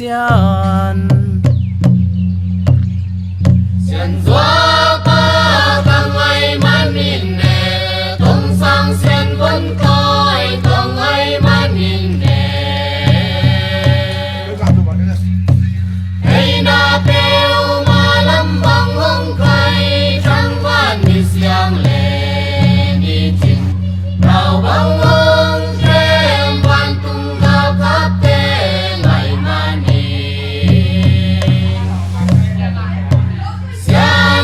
yan Xian Zua Pa Tang Ai Man Min Ne Tong Sang Xian Vân Coi Tong Ai Man Min Ne Hey Na Peo Ma Lam Bang Hong Khai Trăng Van Ni Xiang Le Ni Jing Rao Bang Hong Trem Van Tung Gao Khap Te Ngai Man Ni Xian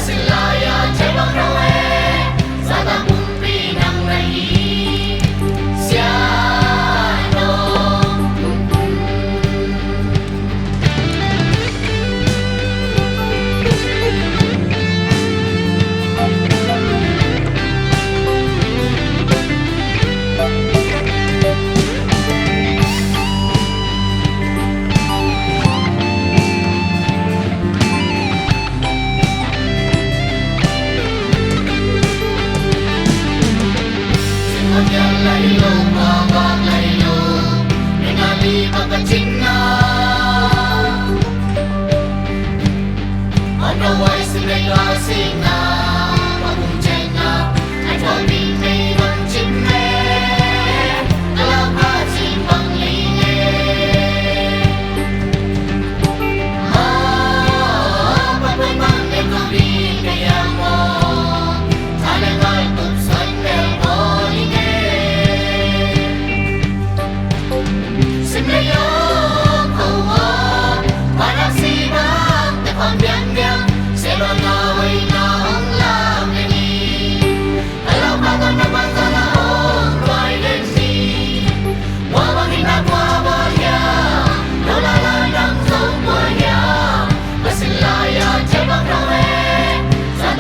Basilaya Cebang Rawe Zata Pumpi Nang Rahi Siano Laylo, mawag laylo Ningali magkachina Onaway sila'y kasing na Pagungchen na Ay paging may magchime Kalapad simbang lingi Pagpapang ito bigaya mo Talagang tupsan pero lingi Sinayong kawa Parang sinang Napambiang-biang Selo naway na ang lamini Kalapagan naman sa laong Violence Wawang hinagwabaya Nulalan ang sumbuaya Basilaya Cebang Rawe Sa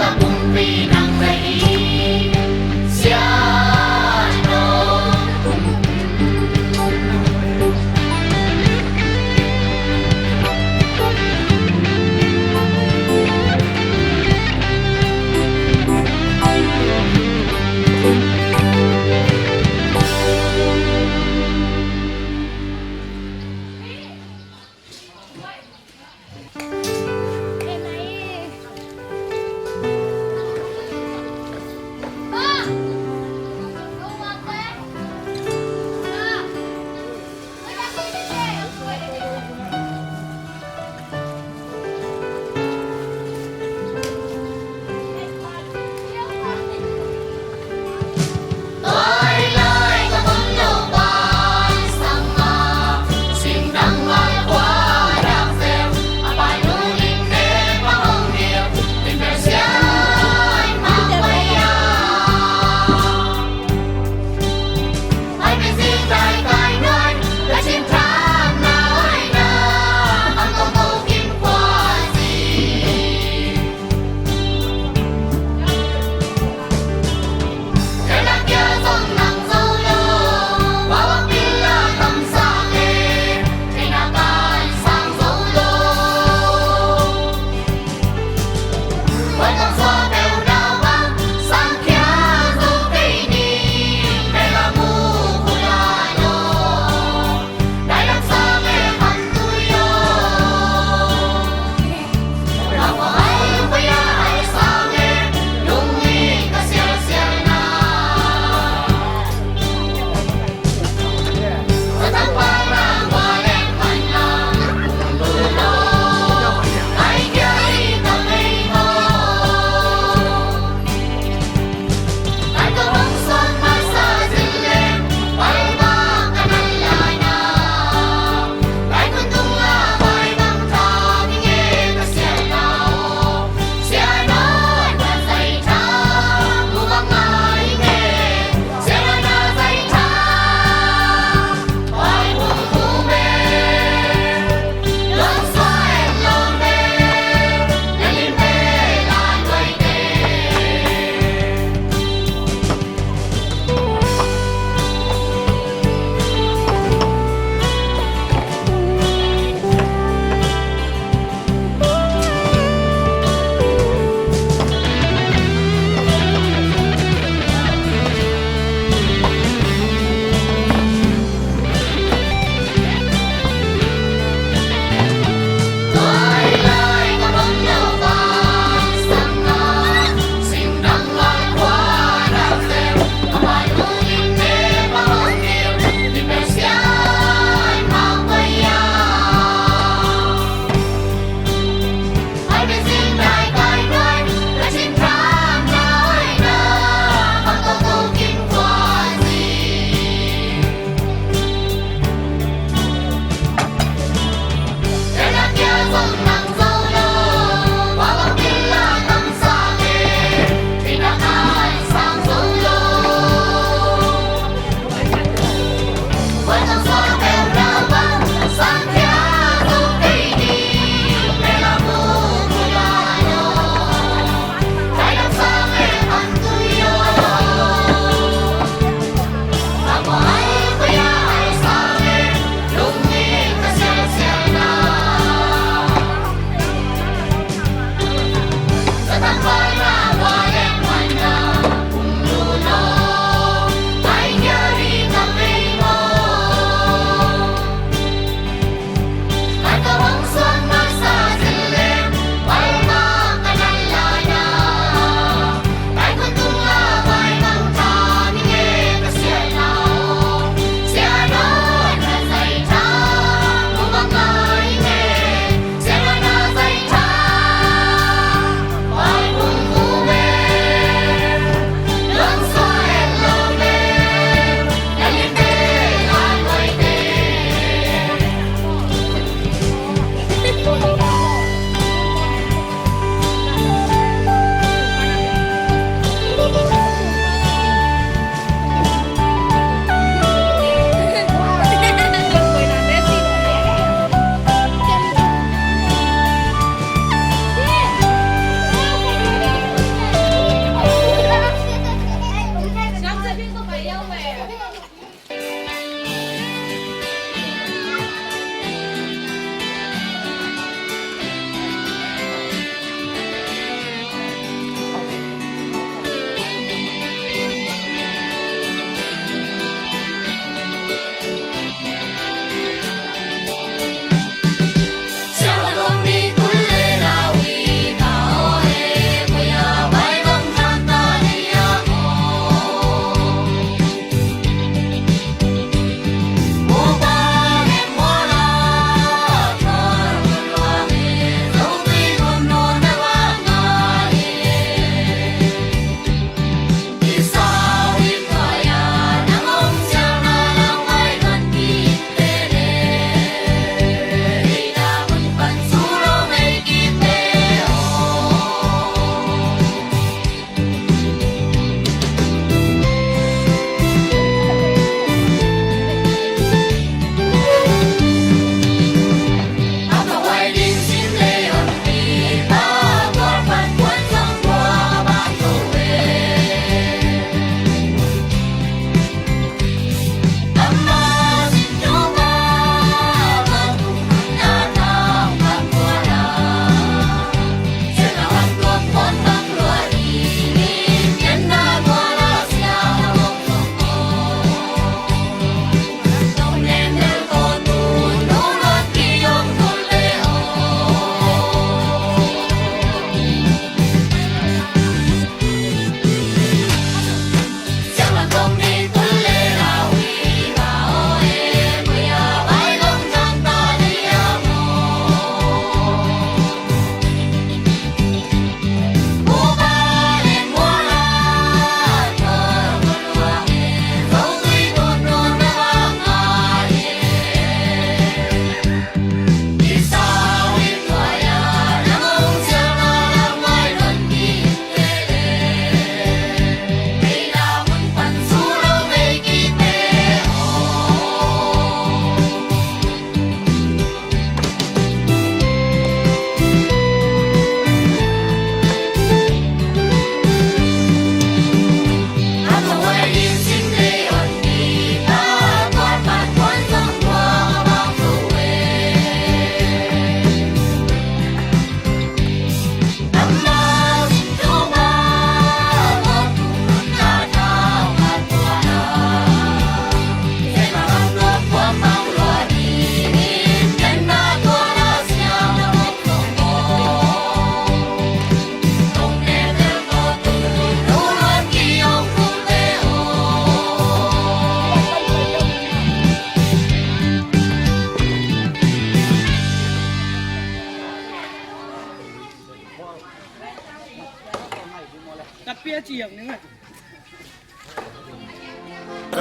กับเปียเจียงนึงอ่ะ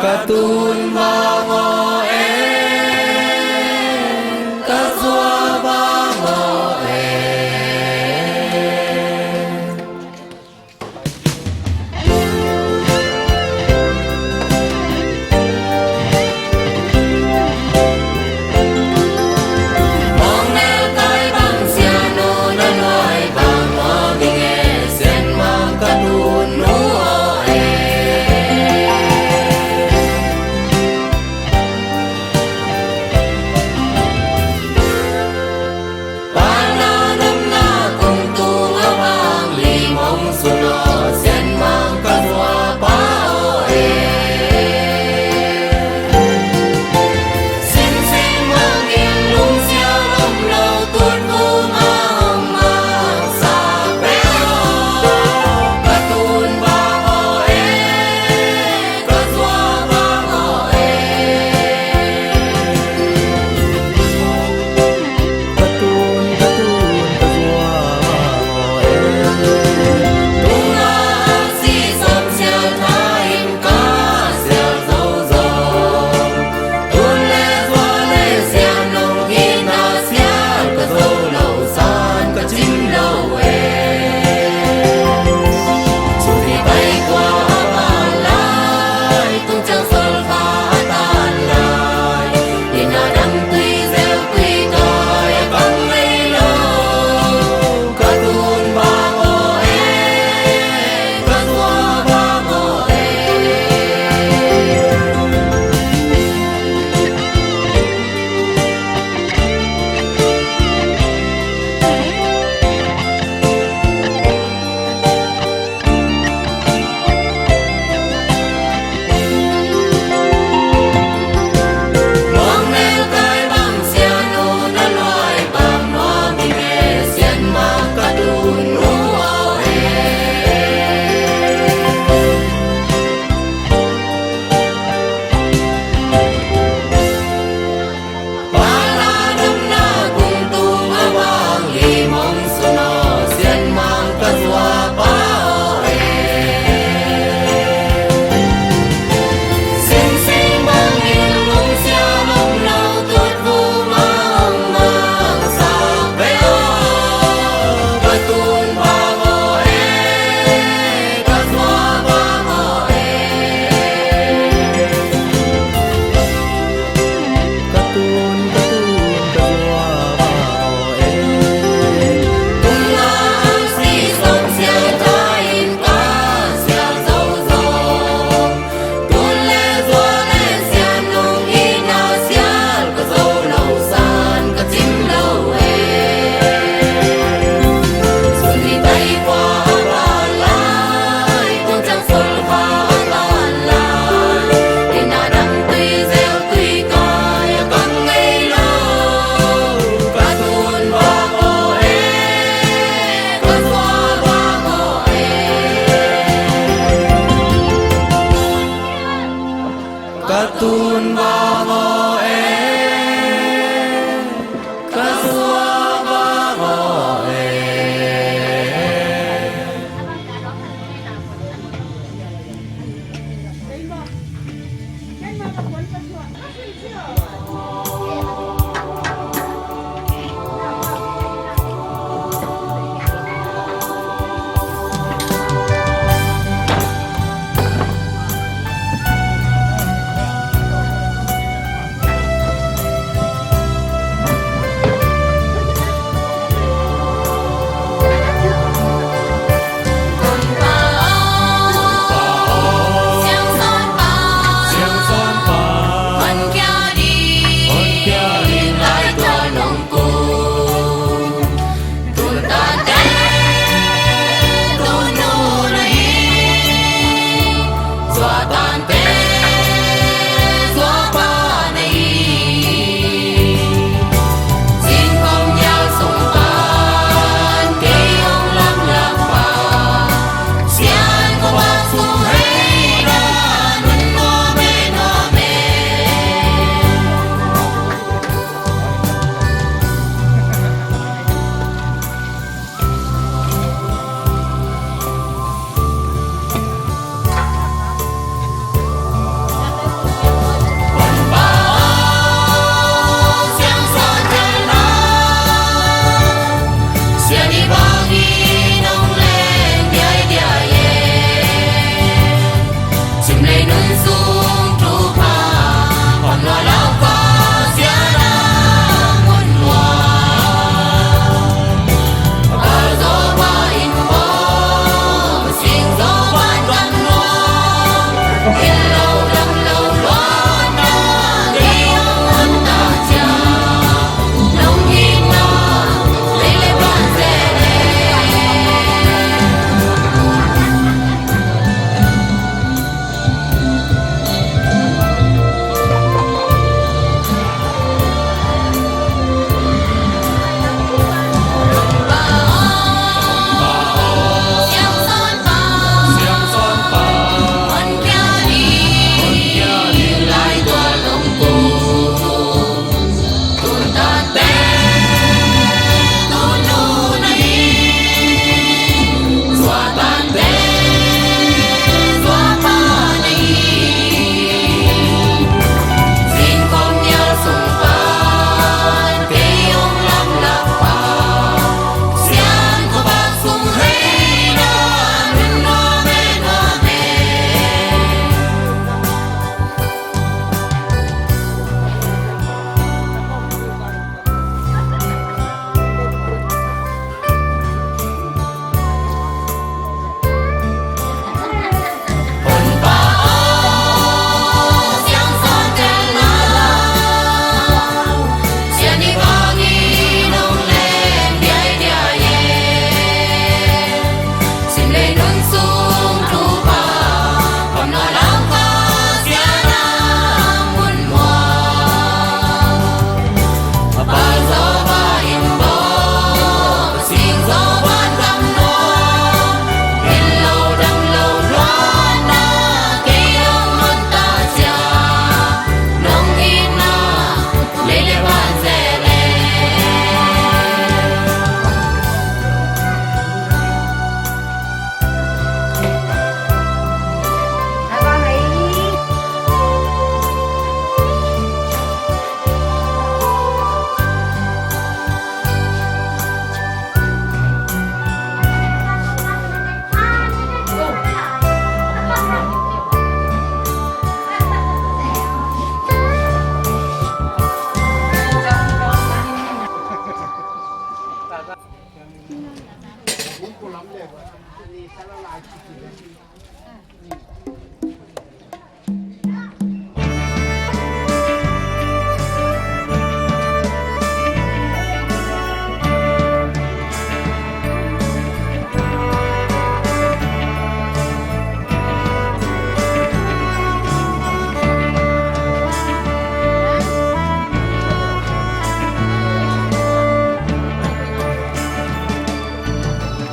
การ์ตูนบางอเอกะซัวบางอเอมองแนวใต้บางเสียโนนั้นลอยบางหมอมีเงเสียนมองการ์ตูนนูเอตุงอา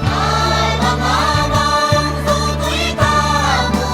Ai bang abang su tui ta mu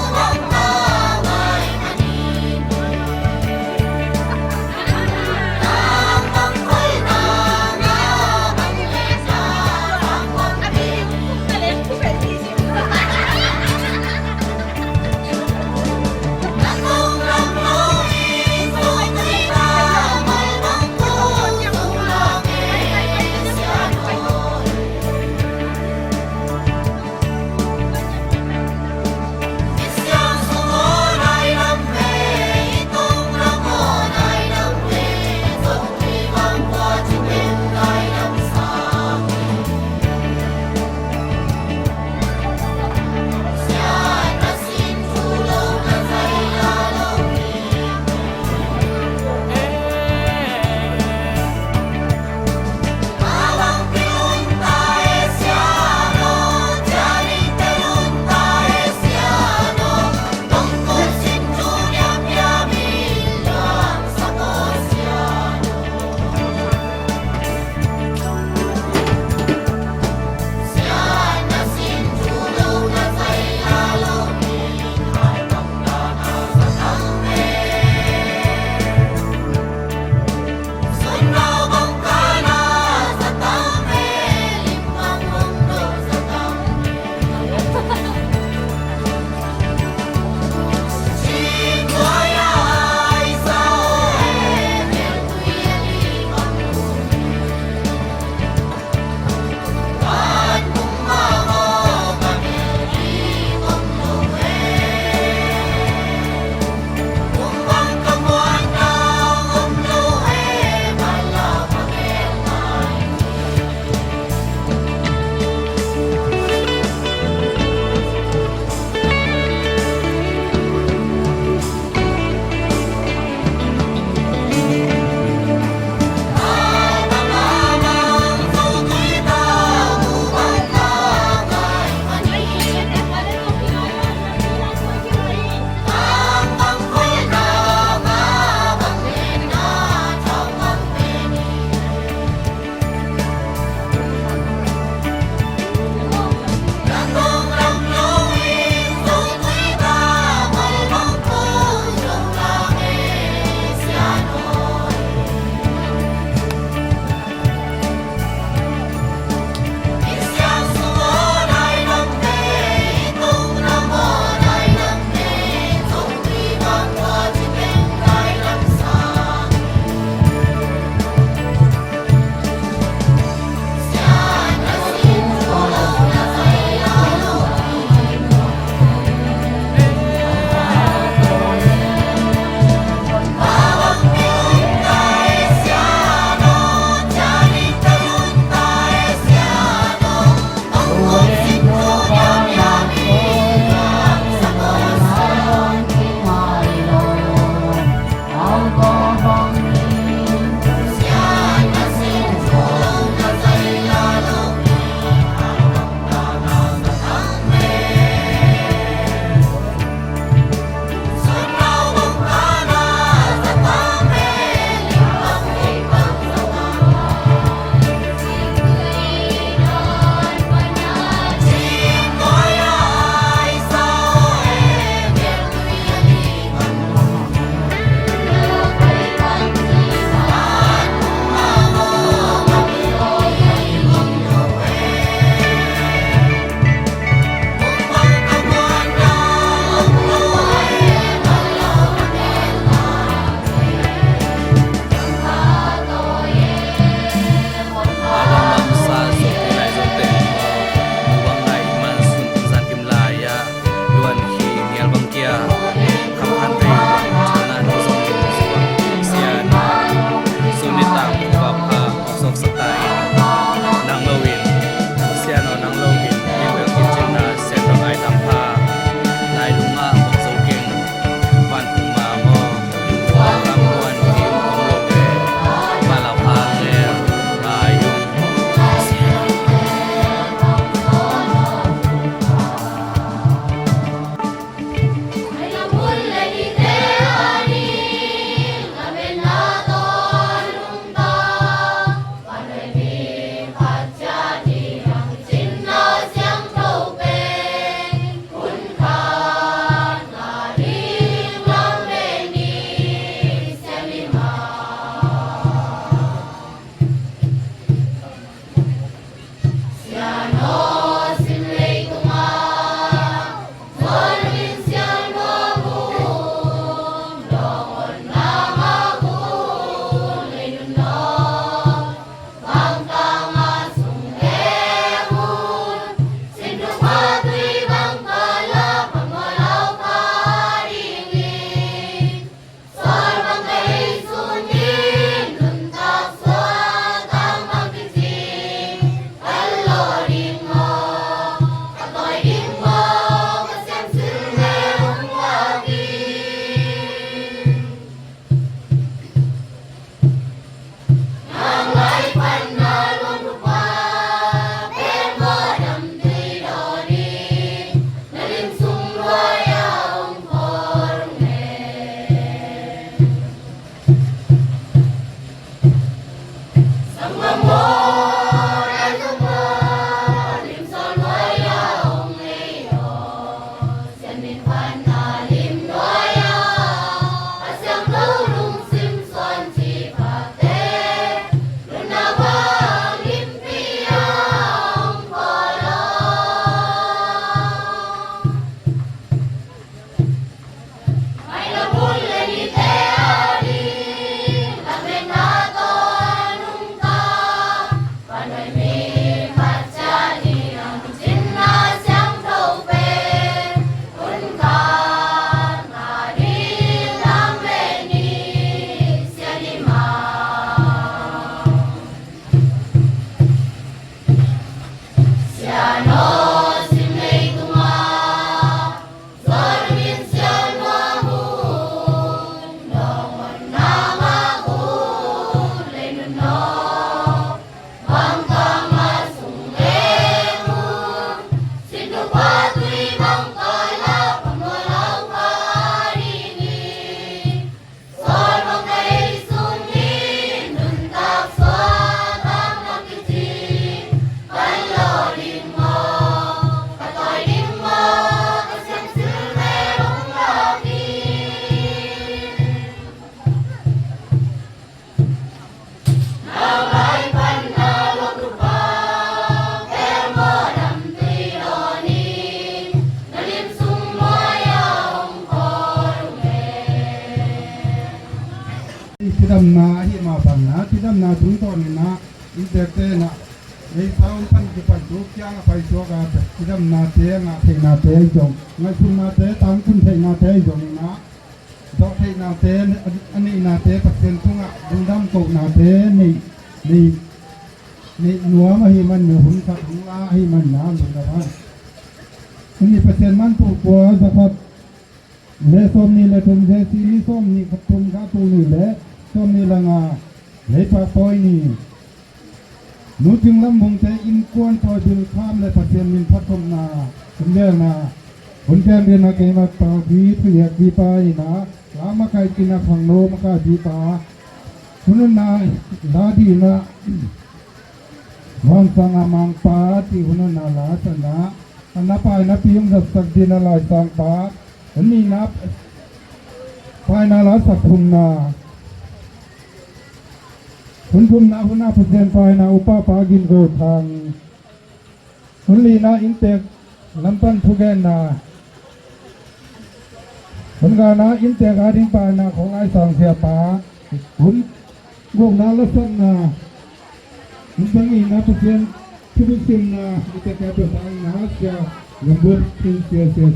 ดำนาที่มาปันนะที่ดำนาถึงตอนนี้นะอินเตอร์เตนะในเท้าพันธุ์ปันดุกย่างไปชัวกันที่ดำนาเตงะเทนาเตจงไม่คุณนาเตตามคุณเทนาเตจงนะดอกเทนาเตอันนี้นาเตปักเซนทุ่งอ่ะดึงดำตกนาเตนี่หนัวมาให้มันหุ่นขัดหุ่นลาให้มันน้ำลงนะว่าอันนี้เปอร์เซ็นต์มันตัวกว่าสักพักเลส้มนี่เลทุ่มเจสีนี่ส้มนี่ขัดทุ่มข้าตูนี่เลส้มนี่ละงาเลปะปอยนี่นูจึงลำบงใจอินกวนพอดึงข้ามเลยเปอร์เซ็นต์มินพัดทุ่มนาคุณเลี้ยงนาคนแก่เรียนมาเกี่ยมาต่อบีเพียกบีไปนะลามาไกกินนักฟังโนมาไกบีปาคุณนาลาดีนะวันสังอามังปาที่คุณนาลาสนะอันนับไปนับพิมพ์สักดินอะไรสังปาอันนี้นับไปนาลาสักคุณนาคุณภูมินาคุณนาเปอร์เซ็นต์ไปนาอุปปากินโกทางคุณลีนาอินเตกลำปันทุกแกนาคุณกานาอินเตกอาดิงปานาของไอ้สังเสียปาคุณวงนาลักษณะคุณบางอีนาเปอร์เซ็นต์ทุกสิ่งนาอินเตกาเป็นทางนาเสียลำบุญเสียสูด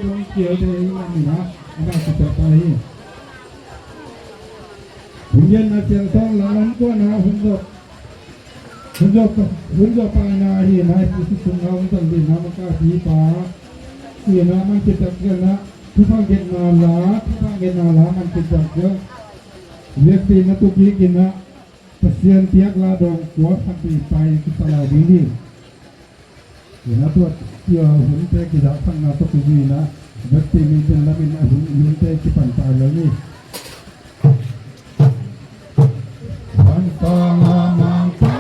ลงเกี่ยวได้ยังนะอันนั้นจะไปหุ่นยันนาเสียงสองหลังก็นาหุ่นจบไปนาเห็นให้ผู้ที่สุนทรสันตินามันก็ผีป่าเสียนามันจะจับกันนะทุกภาคเกณฑ์นาลามันจะจับเยอะเรียกตีนตุกีกินนะเสียนเทียกลาดงหัวพันปีไปที่ตลาดนี้นี่เห็นนะตัวเกี่ยวหุ่นเตกิดาฟังนาตุกีนะเด็กตีมีเป็นละเป็นหุ่นเตกิปันตายแล้วนี่วันตองมังปา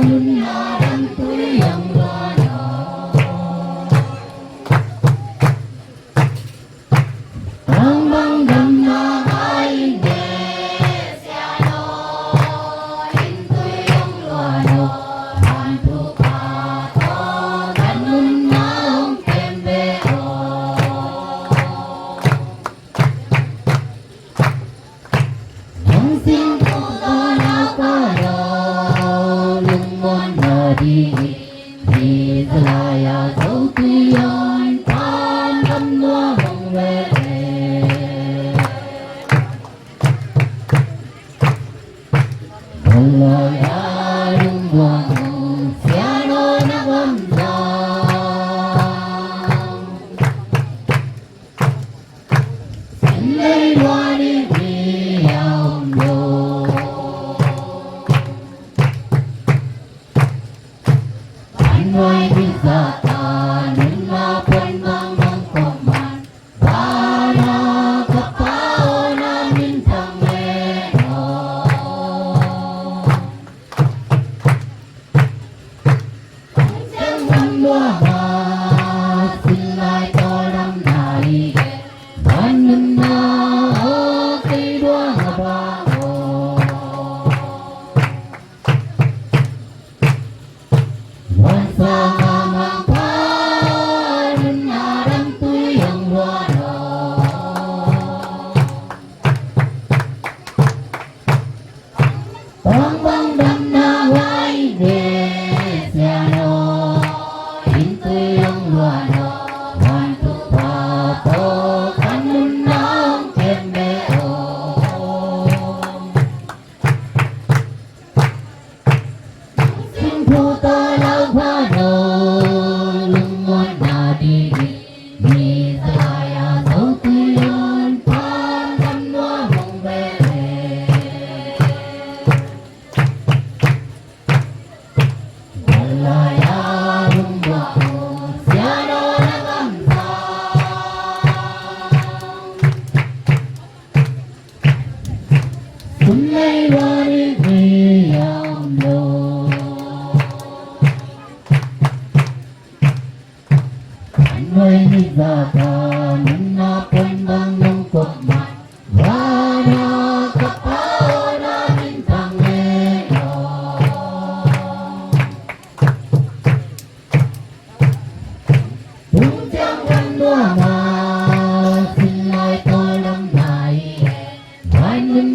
ลุนนาดันตุยังวานาตังบังดันนาไอเดเสียโนลินตุยังวานาอันทุกาโตดันนุนนาองเต็มเบโอสิ่งทุกตอนก็รอลุงมนนาดีดีสลายาเจ้าที่ย้อนตามคำนัวมองเวบลอยาลุงบวงเสียโนนักวันดาสิ่งใดวันนี้Hãy subscribe cho kênh Ghiền Mì Gõ để không bỏ Hãy subscribe cho kênh Ghiền Mì Gõ để không bỏ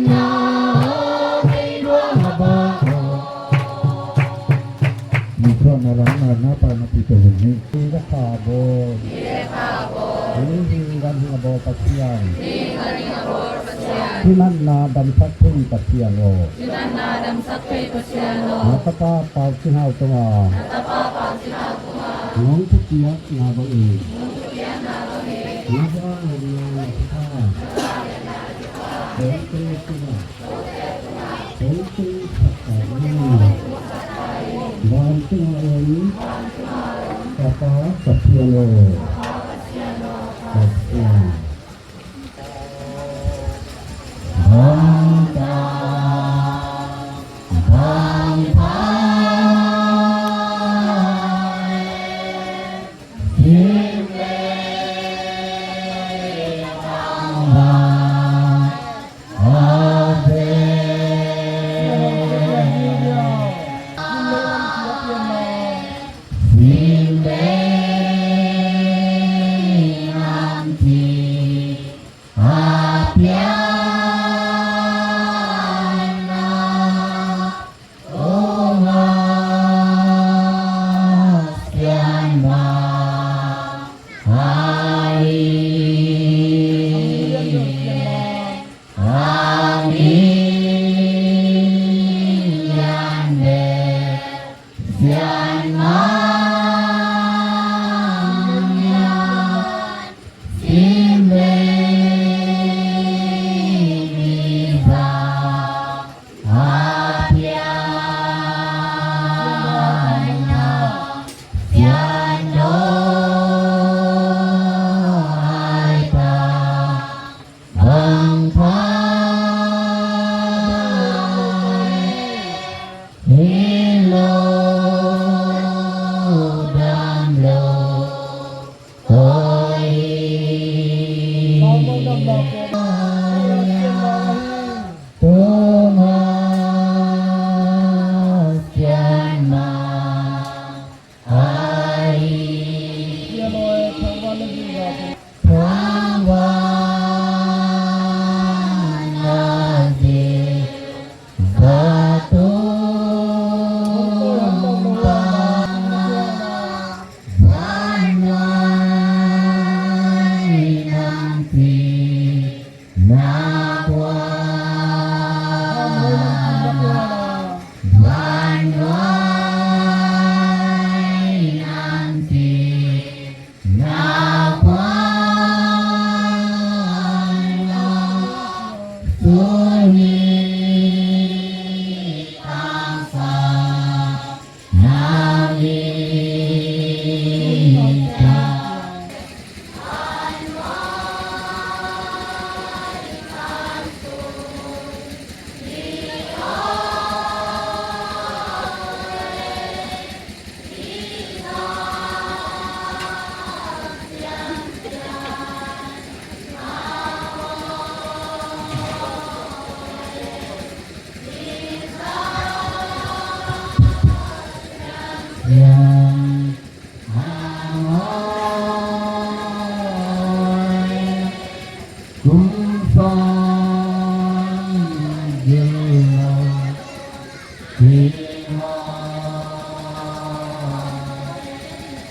lỡ โบหิกันหิโบปัสยังที่นั่นนาดัมสักทุ่งปัสยังโอนาตปาเป่าสิหาวตัวน้องทุกเกียรตินาบอีนาบ้าเรียนท่าเดินตัวตัวเดินตัวสักแต่บานตัวเองตาตาสักเทียโลสักเทียบังตาบังพายทิมเลบังบาอาเบทิมเลนันทีอาเปีย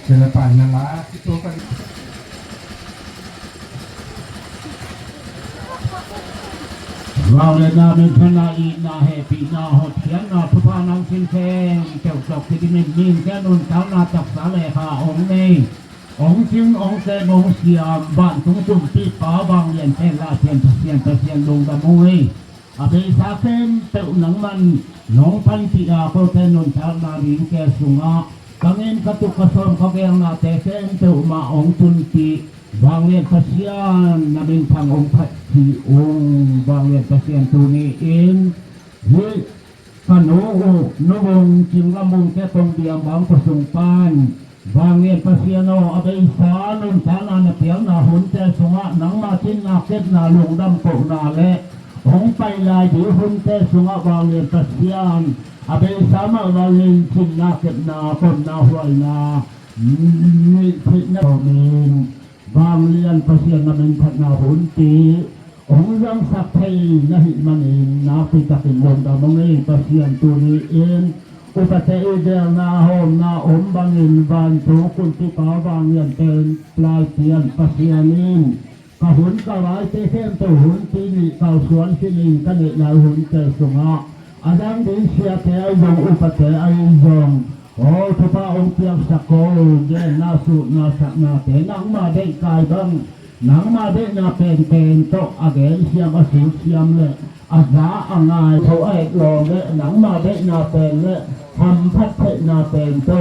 เป็นป่านนั่นละที่ตัวกันเราเลยนาเป็นพนาอีนาเฮปีนาหดเขียนนาทุพานังสินแขงเจ้าจอกที่ดินนิ่งแค่นุนเท้านาจักสาเลขาองค์นี้องค์ชิงองค์เซนองค์เสียบ้านทุ่งจุ่มที่ป่าบางเรียนแค่ลาเทียนเสียนลงตะมุยอาเบสาเซนเต่าหนังมันน้องพันธิอาโปเทนุนเท้านาดินแก่สุงะกังเงินกระตุกกระสมเขาแกงนาแต่เซนเต่ามาองค์จุนตีบางเรียนเสียนนาบินทางองค์พัดที่องค์บางเรียนเสียนตัวนี้เองเฮ้ยพโนนวงจิงลำวงแค่ตรงเดียมบางประสงค์ปานบางเรียนเสียนอาเบสานุนเท้านาเปียงนาหุ่นแต่สุงะหนังมาทิ้งนาเก็บนาลงดำโกนาและองไปลายถือหุ่นแต่สุงะบางเรียนเสียนอาเบสามาบางเรียนทิ้งนาเก็บนาคนนาหวยนาพิณาเมนบางเรียนเสียนนาเป็นพัฒนาหุ่นตีองยังสักไทยนะฮิมันเองนาปิตาเป็นลงดำมงเองเสียนตัวนี้เองอ อุปเทเดียนาโฮมนาอมบังอินบานถูคุณที่ป่าบางเงินเป็นปลายเทียนปัสยานินกะหุนกะไว้เตเข้มตัวหุนที่นี่เก่าสวนที่นี่กันเนี่ยยาวหุนเจสุงะอาดังดิเสียเทยงอุปเทไอยงโอ้ทุพาองค์เพียงสักโกเย็นนาสุนาสักนาเตนังมาได้กายบังนังมาได้นาเป็นโตอาเกนเสียมอสุเสียมเลยอาสาอ่างายเขาไอ้ลองเลยหนังมาได้นาเป็นเลยทำพัดเทนาเป็นโต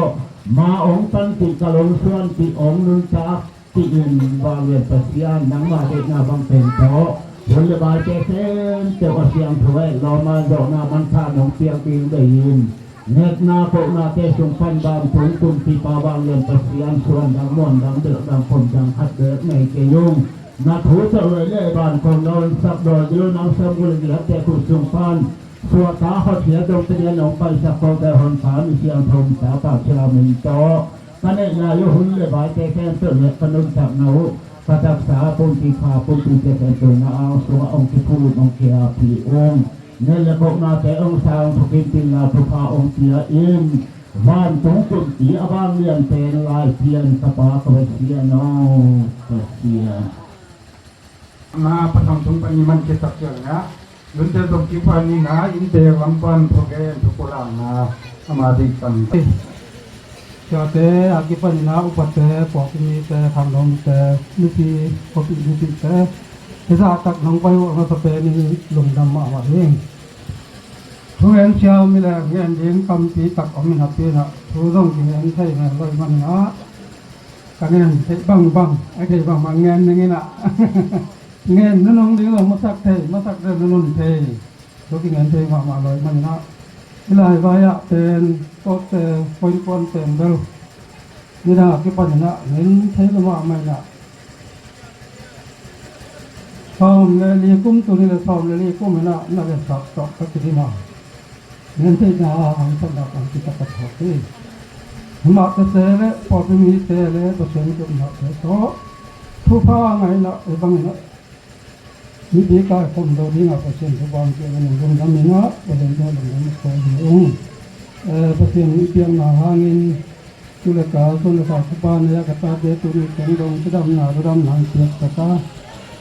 มาองค์ตันติกะลงส่วนติองค์นุนจักติอินบาเวียนปัสยานหนังมาได้นาบังเป็นโตผลบายเจเซนเจ้าเสียงถวยรอมาดอกนามันท่าหนองเปียงปีได้ยินเนตนาโปนาเตชงพันบางถุงคุณที่ปาบางเรียนปัสยานส่วนดังม่วนดังเดือดดังผมดังฮัดเดือดในเกยุงนาถูเจริญเล่บานของนอนสับดอยยืนน้องสมุนเหลือแต่คุณสุงพันสัวตาเขาเสียดงเตียนออกไปสักโตแต่หอนสามีเสียงทงสาปากชรามินโตกันเนยายุหุนเลยบายแก่แก่เตือนเลยขนมจากเนาพระจักษาปุติขาปุติเจริญตัวนาเอาสัวองค์ที่พูดองค์เกียรติองค์เนรบอกนาแต่องค์สาวทุกินติลาทุพาองค์เกียรอินบ้านตรงจุดที่อบางเรียนเป็นลายเทียนสปาเกเสียน้องเสียมาปฐมสงปัญญมันเกตักเสียงนะลุนเตตกจิปานีนะอินเตวังปันโปรแกนทุกุลานะอามาดิกันชาเตอากิปัญญาอุปเตปอกมีเตทางลงเตนิติปกินิติเตเทศตักลงไปว่าสเปนีลงดำมาว่าเองทุเรียนเชียวมีแรงเงินเลี้ยงกำปีตักอมินาปีนะทุต้องเงินใช่ไหมเลยมันนะกันเงินใช้บังไอ้ใช้บังมาเงินอย่างนี้นะเงินนั่นน้องดีเรามาสักเทมาสักเดินนั่นเททุกเงินเทมาเลยมันนะเวลาไปอ่ะเป็นโต๊ะเตะคนเป็นเบลนี่นะที่ปัญญาเห็นเทละมาไม่ละซ้อมเลยเรียกุ้มตัวนี้เลยซ้อมเลยเรียกุ้มไม่ละน่าจะสักก็ที่มาเงินเทน่าหันสำหรับอันที่จะกระทบที่มาเตะเลยพอไปมีเตะเลยตัวเสียงจุดหนักเลยโตทุกผ้าไงละไอ้บางนะมีดีกายคนโดดีงาเปอร์เซ็นต์ทุกวันเกี่ยวกับเรื่องน้ำมีนะประเด็นเรื่องน้ำโตดีเปอร์เซ็นต์เพียงหนาหางินตุลกาสุนทรทุบานยากตาเดตุริแข็งดงจะดำนาดำหนังเสียกตา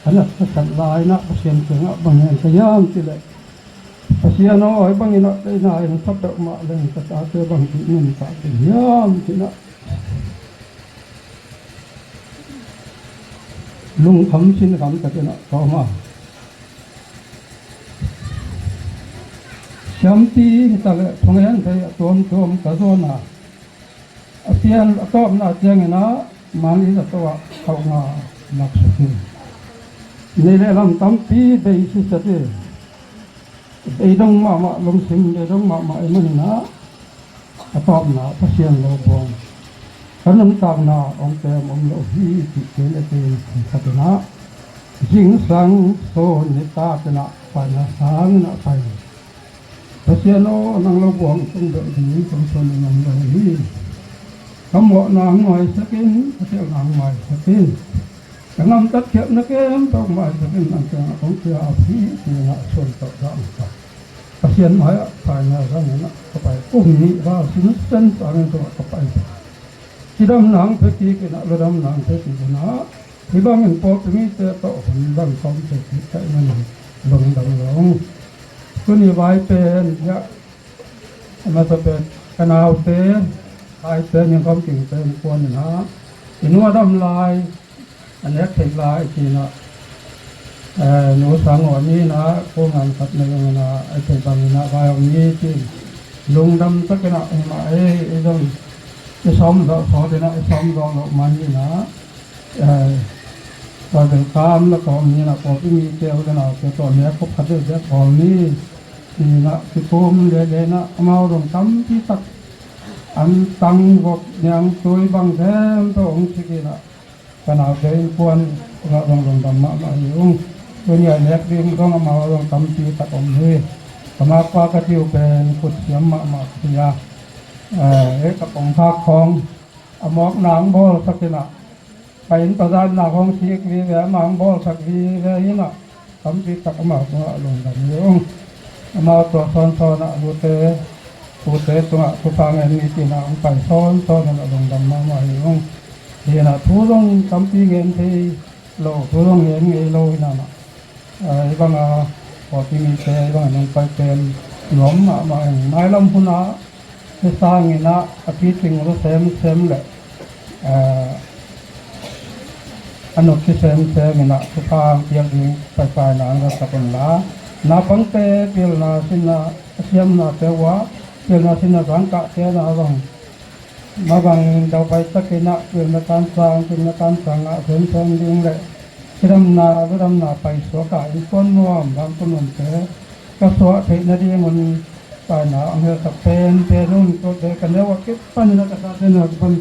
ขณะสัตว์ลายนะเปอร์เซ็นต์ถึงบางอย่างก็ย่างที่เลยเปอร์เซ็นต์น้อยบางอย่างได้นายมันทับดอกมาเลยกตาเจอบางทีมันก็ย่างที่นะลุงคำชินคำก็จะนะต่อมาช้ำตีตะเลทงยันเทตัวมกระโซน่ะเตียนต้อมน่ะเจียงนะมันอีตัวเขางาหนักสุดนี่แหละลำตั้มปีเบสิสติไอ้ดงมาลงสิงไอ้ดงมาไอ้มันนะต้อมน่ะพระเสียงโลบงขนมตามน่ะองค์เต็มองค์โลหิติเกลเตขัดนะสิงสังโซนิตาเป็นนะไปนะสางนะไปพระเสียโนนางโลบงต้องเดินถึงสมชนนางโลหิคำว่านางหน่อยสักนิดพระเสียนางหน่อยสักนิดแต่นำตัดเข็บนักเอ็มต้องมาสักนิดนั่งจะของเจ้าพี่ที่น่ะชนต่อร่างกายพระเสียนหน่อยไปนะร่างนั้นเข้าไปอุ้มนี้ว่าสินเส้นต่างกันตัวเข้าไปที่ดำหนังเพชรกินะระดำหนังเพชรกินะที่บางอย่างพอจะมีเตะโตหันดังสองเพชรกิแต่มันลงดังลงก็นี่ไว้เป็นยะมาจะเป็นกนาวเตะไอเตะยังความจริงเป็นควรนะอินว่าดำลายอันนี้เทลายทีนะหนูสังหรณ์นี้นะพวกงานสัตว์ในนะไอเทบางนะไว้องนี้ที่ลงดำสักนะไอ้ดงไอ้ซ้อมเราขอเดี๋ยวนะไอ้ซ้อมรองเรามันนี่นะตอนเป็นข้ามแล้วก็นี่นะพอที่มีเกลียวจะหน่อยตอนนี้เขาพัดเรื่องของนี่นี่นะที่โคมเลยนะมาลงตั้มที่ตักอันตังบอกยังตัวบางแท้ตัวองค์สิกินะขนาดเดินควรเราลงตั้มมาอยู่ตัวใหญ่เล็กดิ้งก็มาลงตั้มที่ตักองค์นี่สมาปากติวเป็นกุศลมาเสียกับองค์พระของอมอกนางโบสักนะไปเห็นประธานนาของชีกวีแหวนางโบสักวีเลยนะทำที่ตักมาตัวลงแบบนี้มาตัวซ้อนๆนะดูเต ปูเตตัวสุภาเงินมีที่นาไปซ้อนนั่นลงดำมาใหม่ลงเดี๋ยวนะทุลงกำปีเงินที่โลทุลงเงินโลนั่นน่ะบางพอที่มีเตบางลงไปเป็นหลอมมาไม้ลำพุนะที่สร้างเงินนะอาทิตย์ถึงรู้เซมเลยอนุที่เซมเงินนะสุภาเพียงดีไปนานก็สักคนละนาปังเตเปียนาสินะเสียมนาเตวะเปียนาสินะสังกะเตนาบังมาบังดาวไปตะกินะเปียนาการสร้างเปียนาการสังะเพิ่มดิ้งเลยที่ดำนาไปสวกะอีกคนว่ามบางคนมันเตก็สวะเทนาดีมันไปนาอังเฮตะเป็นนุ่นก็เด็กกันแล้วว่าเก็บปันนักการเดินมัน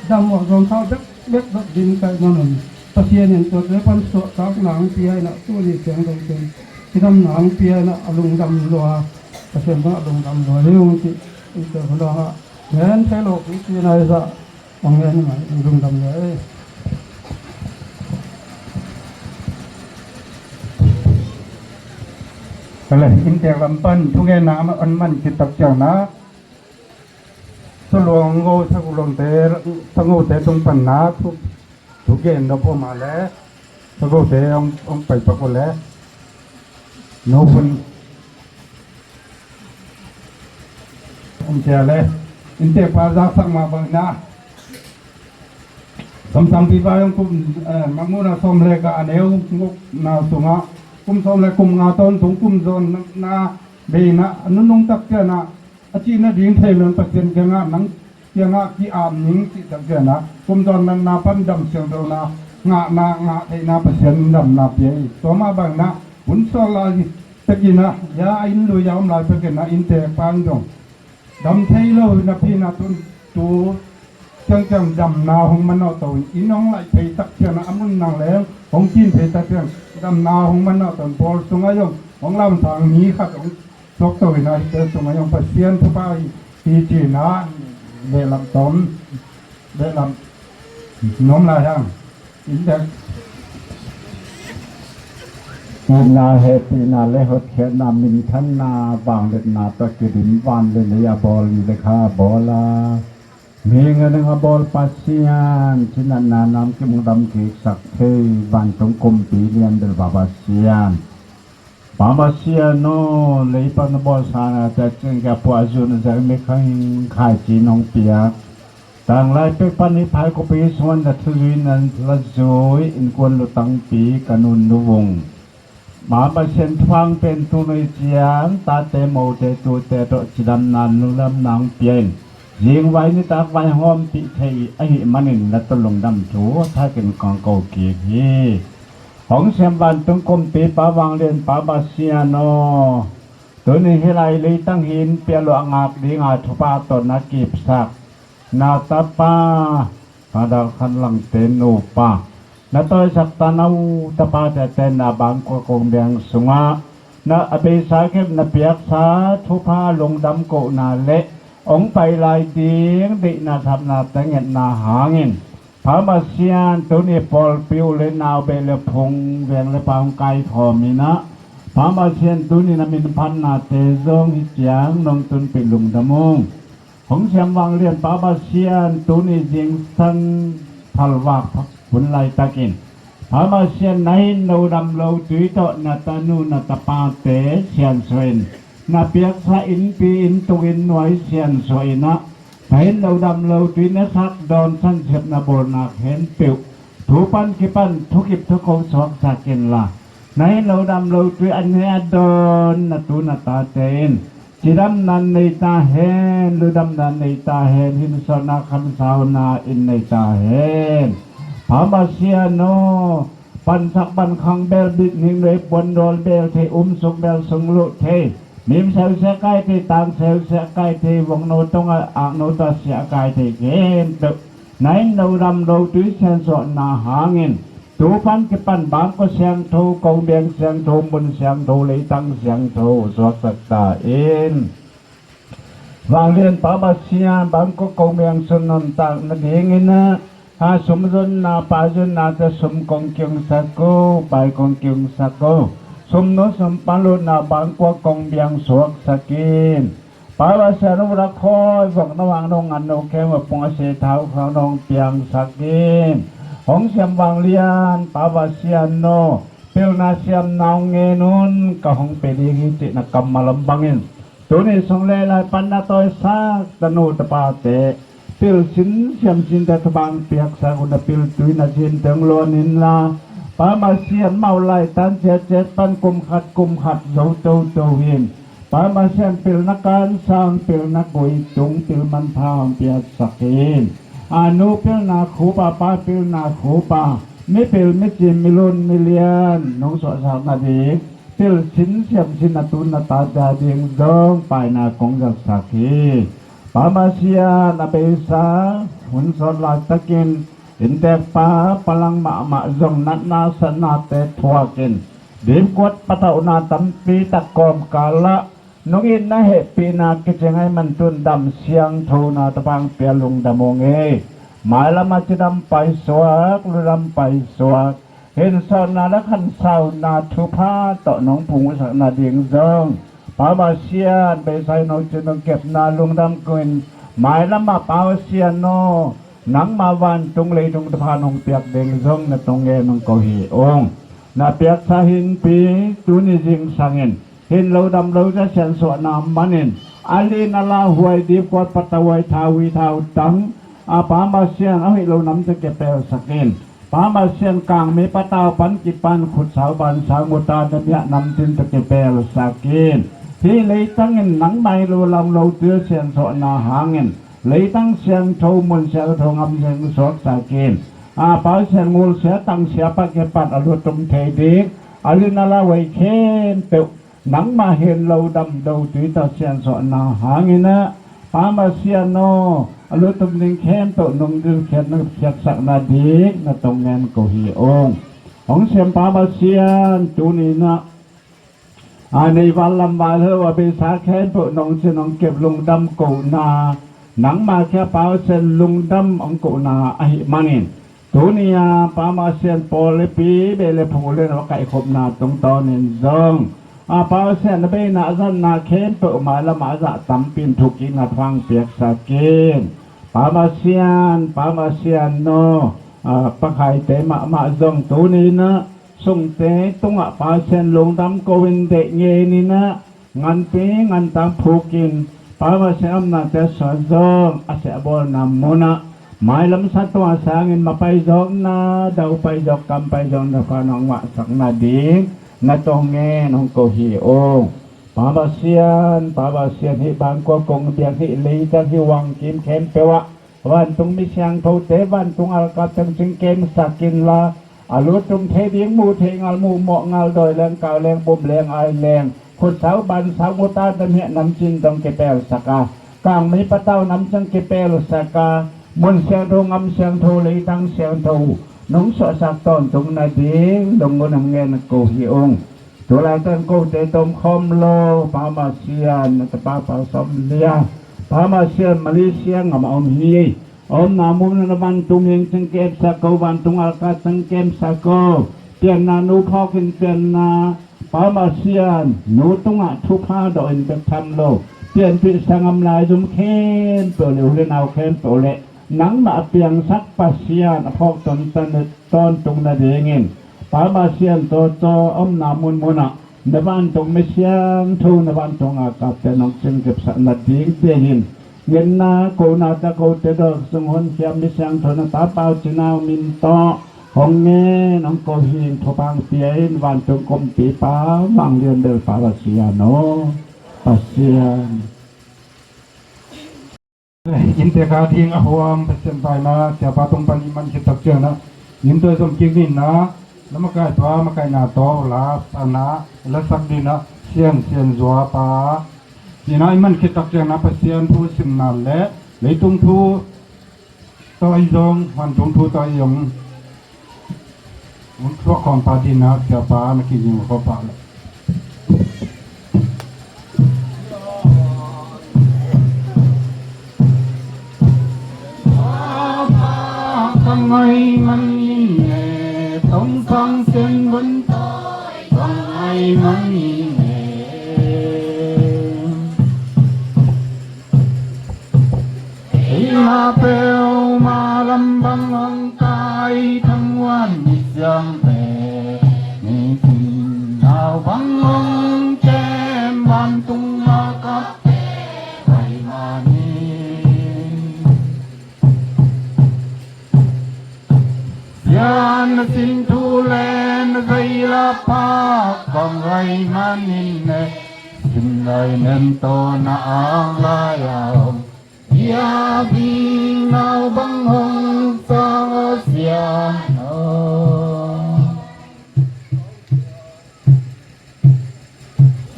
ดำว่ารองเท้าเล็กดินไปมันตะเคียนตัวเล็กพันสวะสักหนังเปียนะตัวนี้เสียงตรงที่ดำหนังเปียนะอารมณ์ดำรัวตะเคียนก็อารมณ์ดำรัวเรื่องที่เจอคนละเงินเทโลกิที่ไหนซะมองเงินไหนอารมณ์ดำเลยอะไรอินเตอร์ลำปันทุกแง่น้ำอันมันจิตตักเจ้านะสลวงโง่สักลงเตะสังโง่เตะตรงปันนาทุกแง่เราพอมาแล้วสังโง่เตะองไปปะคนแล้วโน้คนองเจ้าเลยอินเตอร์พาจากสักมาบังนะสมสังปีบายังคุมมังมุนาสมเลกอันเอวงกนาสุงะคุมสมเลคุมงาตอนถุงคุมโซนนาเบนะนุนงตักเจนะอาชีพดิ่งเทเลืองตักเจนเกงะนังเกงะที่อามนิ่งที่ตักเจนะคุมตอนนั้นนาพันดำเสียงโดนางะเทนาเปอร์เซ็นต์ดำนาเปียตัวมาบังนะบุญสลายตะกี้นะยาอินดูยามลายเปกันนะอินเตปังดงดำเทโลนะพี่นะตุนตูจังดำนาของมันเอาตัวอีน้องไหลไปตักเจนะอามุนนางแล้วของจีนไปตักเจดำนาของมันเอาตัวพอลสุงายงของลำทางนี้ครับของตกตัวนะเจอสุงายงไปเสียนทุบไปที่จีนนะเดลำต้นเดลำน้องลายยังอินเด็กนาเฮปีนาเลหดเขนามินทันนาบางเล็ดนาตะกิริมวันเลนยาบอลเลขาบอลามีเงินงบอลปัสเซียนชินันนานามกิมุดำกิสักเทวันสงคมปีเรียนเดลบาบาเซียนโนเลยปันบอลสานาแต่จึงกับปัวจุนจะไม่ค่อยขายจีนองเปียกต่างหลายเป็กปันนิพายก็ไปสวนดัทวินันละจอยอินกวนลุตังปีกันุนนุวงมาบาเซนทวังเป็นตุนเจียนตาเตโมเตตูเตโตจิดัมนันนุลำนางเปียนยิงไว้ในตาไว้หอมปิเทยไอมันนินและตลงดำถูถ้าเป็นกองเก่าเกียฮีของเสียมบันตุงกมปีปาวังเรียนปาบาเซียโนตัวนี้ให้ไรเลยตั้งหินเปียหลวงอาบดีงาทุปาตนักกีบสักนาตาปาพาดาคันหลังเตนูปานาตอยสักตานาตาปาแต่เตนาบางกกงแดงสุงะนาอเบสาเก็บนาเปียกสาทุพาลงดำโกนาเละองไปลายเดียงดินาทับนาแต่เงินนาหาเงินพามาเซียนตัวนี้ปอลปิวเลยนาวเบลพงแวงเลยปางไก่ทอมีนะพามาเซียนตัวนี้นะมีพันนาเตซงหิจางนองตุนปิลุงดมงของเชียมวังเรียนปามาเซียนตัวนี้ยิงสันพัลวักผลลายตะกินพามาเซียนไหนโนดำโลจุยโตนาตานูนาตาปาเตเซียนสวยนาเปียกสะอินปีอินตุอินหน่วยเซียนสวยนะเห็นเราดำเราตุยนะสักดอนสั้นเสียบนาโบนักเห็นเปียวถูปันกิปันทุกิบทุกคนสวกสักกินละไหนเราดำเราตุยอันเนี้ยดอนนาตุนาตาเตนจิดำนันในตาเห็นหรือดำนันในตาเห็นหินสนาคำสาวนาอินในตาเห็นพามาเซียโนปันสักปันคังเบลบิดหิงเลยบนโดลเบลเทสุกเบลสงลุเทมีเซลเสียกายที่ต่างเซลเสียกายที่วงโนตงอ่างโนตเสียกายที่เกณฑ์ไหนเราดำเราตุ้ยเสียงสอนนาหาเงินตูพันกิปันบางก็เสียงโทกองเบียงเสียงโทบนเสียงโทเลยตั้งเสียงโทสวดสักตาเองวางเรียนปาบาเซียบางก็กองเบียงสนนต่างนั่นเองนะหาสมรุนนาปาจุนนาจะสมกองเกียงสักโกไปกองเกียงสักโกสมโนสมปาลุนาบางกว่ากองเบียงสวกสกินไป ปาวาเสนุระคอยฝักระวังนงอันนงแก้วปงเสเท้าของนงเปียงสักกินของเสียมวังเลียนปาวาเสียนโนเปียวนาเสียมนาวเงนุนก็ของเปดีกิจินกรรมมาลำบังอินตัวนี้ทรงเลไลปันนาตอยซากตนูตปาเตเปียวสินเสียมสินแต่ทบังเปียกสากุนเปียวตุยนาจินเติงโลนินลาปามาเสียนเมาไลตันเจ็ดปันกุมขัดโจโตวินปามาเสียนเปียวนักการสร้างเปียวนักกุยจุงเปียวมันพามเปียสักเกนอนุเปียวนาคูปาปาเปียวนาคูปาไม่เปียวไม่จิมมิลุนมิเลียนน้องสาวสาวนาดีเปียวสินเสียมสินตุนนาตาจาเดียงดงไปนากงจักสักเกปามาเสียนอเบสาหุนสลาตะกินอินแต่ป้าพลังมะจงนัดนาสนาเตทัวกินเดียบกวดปะตานาตัมปีตะกอมกาละนงอินนะเหปีนากิจงให้มันตุนดำเสียงโทนาตะบังเปียลุงดำมงเอหมายละมาจิดำไปสวกหรือดำไปสวกเห็นสาวนาและขันสาวนาทุพาต่อน้องพุงสักนาเดียงจงปามาเสียนไปใส่นจินเก็บนาลุงดำกินหมายละมาปาเสียนโนหนังมาวันตรงเลยตรงตะพานองเปียกเด้งซงนะตรงเงนองโกหีองนะเปียกสาหินปีตุนิจิงสังเงินเห็นเราดำเราจะเสียนสวนน้ำมันเองอาลีนาลาหวยดีกว่าปัตตวัยทาวิทาวตังอาปามาเสียนเอาให้เรานำจะเก็บเปลสักเงินปามาเสียนกลางมีปะตาวปันกิปันขุดสาวบันสาวมุตาเดียนำจินจะเก็บเปลสักเงินที่เลยตั้งเงินหนังใบเราลำเราเตือเสียนสวนน้ำหางเงินเลยตั้งเสียงโทมุนเสียงโทงำเสียงสดสาเกนปาเสียงงูเสียตั้งเสียปะเก็บปัดอรุตมเทดิกอลินาลาไว้เคนเตวหนังมาเห็นเราดำดูตุยตาเสียงสดนาหางินะปามาเสียโนอรุตมนิงเคนโตนงดิลเคนนเสียสักนาดิกนาตรงเงินโกหีองของเสียงปามาเสียนจูนีนะในวันลำบากเธอว่าเป็นสาแค้นโตนงเสียนงเก็บลงดำกูนาหนังมาแค่ปาเซนลุงดำองกุนาอหิมันินตัวนี้ปามาเซนโปเลปีเบเลพูเลนว่าไก่ขบนาตรงตอนนี้จงปาเซนเบนาจันนาเข็นเปิดมาละมาจะตั้มปินถูกกินนัดฟังเปียกสาเกนปามาเซียนโนปะไข่เตมาจงตัวนี้นะส่งเตตรงปาเซนลุงดำโกวินเดเยนี่นะงานปีงานตั้มผูกกินปามาเสียมนาเตสจงอาเสบอลนำมุนะหมายลำสัตว์อาสาเงินมาไปจงนาดาวไปจกกำไปจงดาวน้องวะสักนาดีนาตรงเงน้องโกฮีโอปามาเสียนที่บางกัวกงเบียงที่ลีจังที่วังกิมเข้มเปวะวันตรงมิเชียงโทเตวันตรงอัลกาตังจึงเกมสักกินละอาลุตรงเทเดียงมูเทงอัลมูเหมาะงาลโดยแรงเก่าแรงบุ่มแรงไอแรงคนสาวบันสาวมุตาตะเมียนำจินต้องเก็บเปลสกากลางมีปะเต้านำจังเก็บเปลสกามนเสียงโทงำเสียงโทเลยตั้งเสียงโทน้องสอสักตอนตรงนาดีลงบนเงินโกหิองตัวแรกต้นโกเตตมคอมโลปามาเซียนตะปาปาสมเลียปามาเซียนมาเลเซียงอมฮีอมนามุนนบันตุงยังจังเก็บสกวันตุงอากาศจังเก็บสกเตียนนานุพอกินเตียนนาปามาเซียนหนูตงทุพาดอยเป็นทำโลเปลี่ยนพิสังอำลายจุมเข็นตัวเหลวเล่นเอาเข็นตัวเละหนังมาเปลี่ยนสักปัสเซียนพอกตอนตรงนาเดงเงินปามาเซียนตัวอมนามุนมุนะในบ้านตรงไม่เชียงทูในบ้านตรงอากาศแต่น้องจึงเก็บสักนาดีเตียหินเงินนาโกนาตะโกเตดอกสงวนเขียมไม่เชียงทนตาเปล่าจีนาวมินโตของเงี้ยน้องโกหินทบางเปียนวันตรงกลมปีป้าวังเรียนเดินปาเซียโนปัสเซียนอินเตกาทิ้งอหวมเป็นเส้นไปนะจะปาตรงปนิมันคิดตักเจอนะยินตัวสมจริงนี่นะแล้วมาไก่ตัวมาไก่นาโตลาปานะแล้วสักดีนะเสียนจัวปาทีนั้นมันคิดตักเจอนะปัสเซียนผู้สิมนาเละเลยตุงทูต่อยยงวันตุงทูต่อยยงมันพวกของปาดีนะจะปาไม่กินยิงเขาปาเลยทำไมมันยิ่งใหญ่ต้องฟังเสียงบนต้อยทำไมมันยิ่งใหญ่ เปลวมาลำบังอังกายทั้งวันมิเสียงเพลงมีกินดาวบังลงแก้มบานตุงมากับไปมานี้ยานสินทุเลนไกลาปากบังไรมันนินเนสินไรเนนโตนาอังลายามยาบีนาวบังหงสาเสียน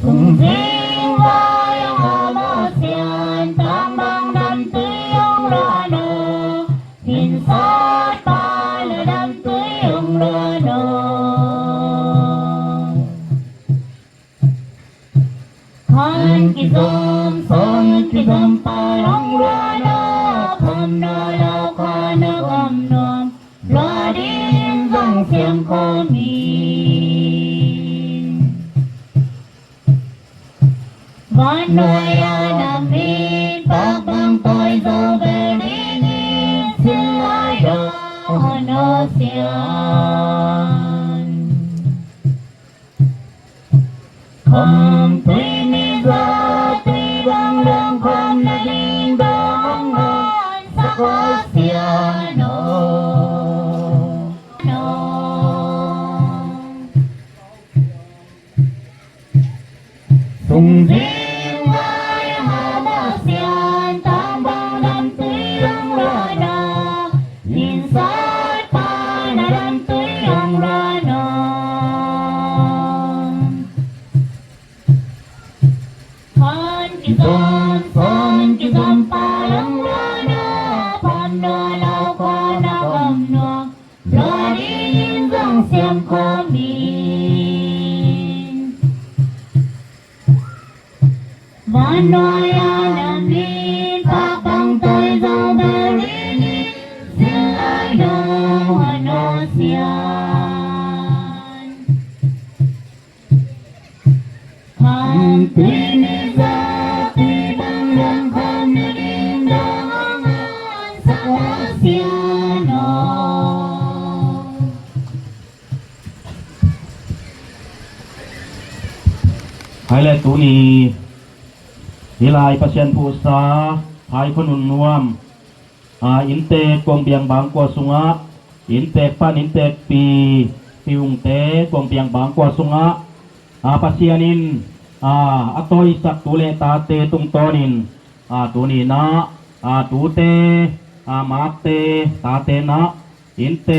สุงสิงวายหามาเสียนตามบังดันตุยองราโนหินสาตาและดันตุยองราโนขันกิจมสอนกิจมปารองราโนคำนาลาคานกำนอมรอดินฟังเสียงโคมีวันนอยานามีปากบังตอยโซเบรีนีสิลายดอโนเสียนคำตุยนิซาตุยบังเรื่องคำนาดินดองหอนสักเสียโนโนสุงสิวันนอยานามีปากบังตอยโซเบรีนีสิลายดอโนเสียนคำตุยนิซาตุยบังเรื่องคำนาดินดองหอนสักเสียโนไฮไลท์ตัวนี้วิลายประเชียนผู้สาภายคนอุ่นนวมอินเตกวงเบียงบางกว่าสุงะอินเตกปันอินเตกปีอุงเตกวงเบียงบางกว่าสุงะประเชียนินอตอยสักตุเลตาเตตุงตอนินตัวนี้นะตูเตมาเตตาเตนะอินเต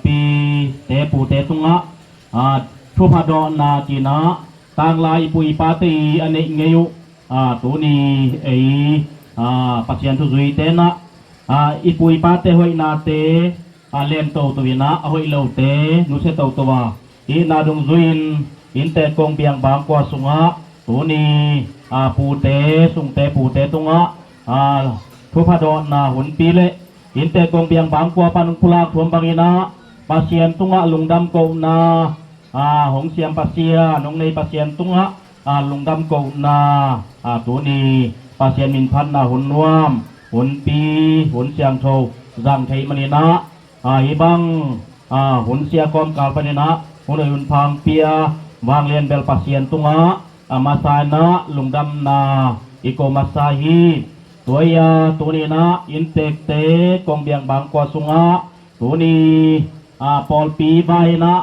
ปีเตปูเตสุงะทุพดอนาจีนะต่างลายปุยปาตีอเนกเงยุตัวนี้ปัจจัยทุจุยเตนะอีปุยปาเตหอยนาเตเลียนโตตัวนะหอยเลวเตนุเสตตัวอีนาดุงจุยนอินเตกงเบียงบางกว่าสุงะตัวนี้ปูเตสุงเตปูเตตุงะทุพดอนาหุนปีเลอินเตกงเบียงบางกว่าปันคุลาทวมบางอินะปัจจัยตุงะลุงดำโกนาหงเสียมปัจจัยนงในปัจจัยตุงะลุงดำโกนาตัวนี้ปัจจัยมินพันนาหุนนวมหุนปีหุนเสียงโชจังไทยมณีนะฮิบังหุนเสียกอมกาลปณีนะหุนหุนพังเปียวางเลียนเบลปัจจัยตุงะมาสายนะลุงดำนาอิโกมาสาฮีตัวยาตัวนี้นะอินเตกเตกงเบียงบางกว่าสุงะตัวนี้ปอลปีใบนะ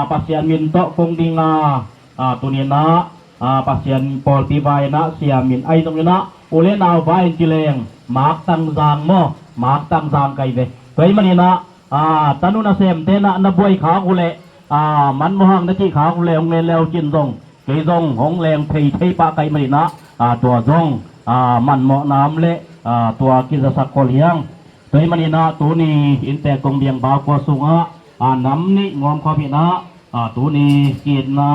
ปัจจัยมินโตกงดิงาตัวนี้นะpasien pol pibai na siamin ai tong na ule na vai kileng mak tang jang mo mak tang jang kai ve kai manina tanu na sem te na boi kha ule man mo hang na chi kha ule ong le lew chin jong kai jong hong leng thei thei pa kai manina tua jong man mo nam le tua ki za sakol hiang kai manina tu ni in te kong biang ba ko sunga nam ni ngom kha pi na tu ni kit na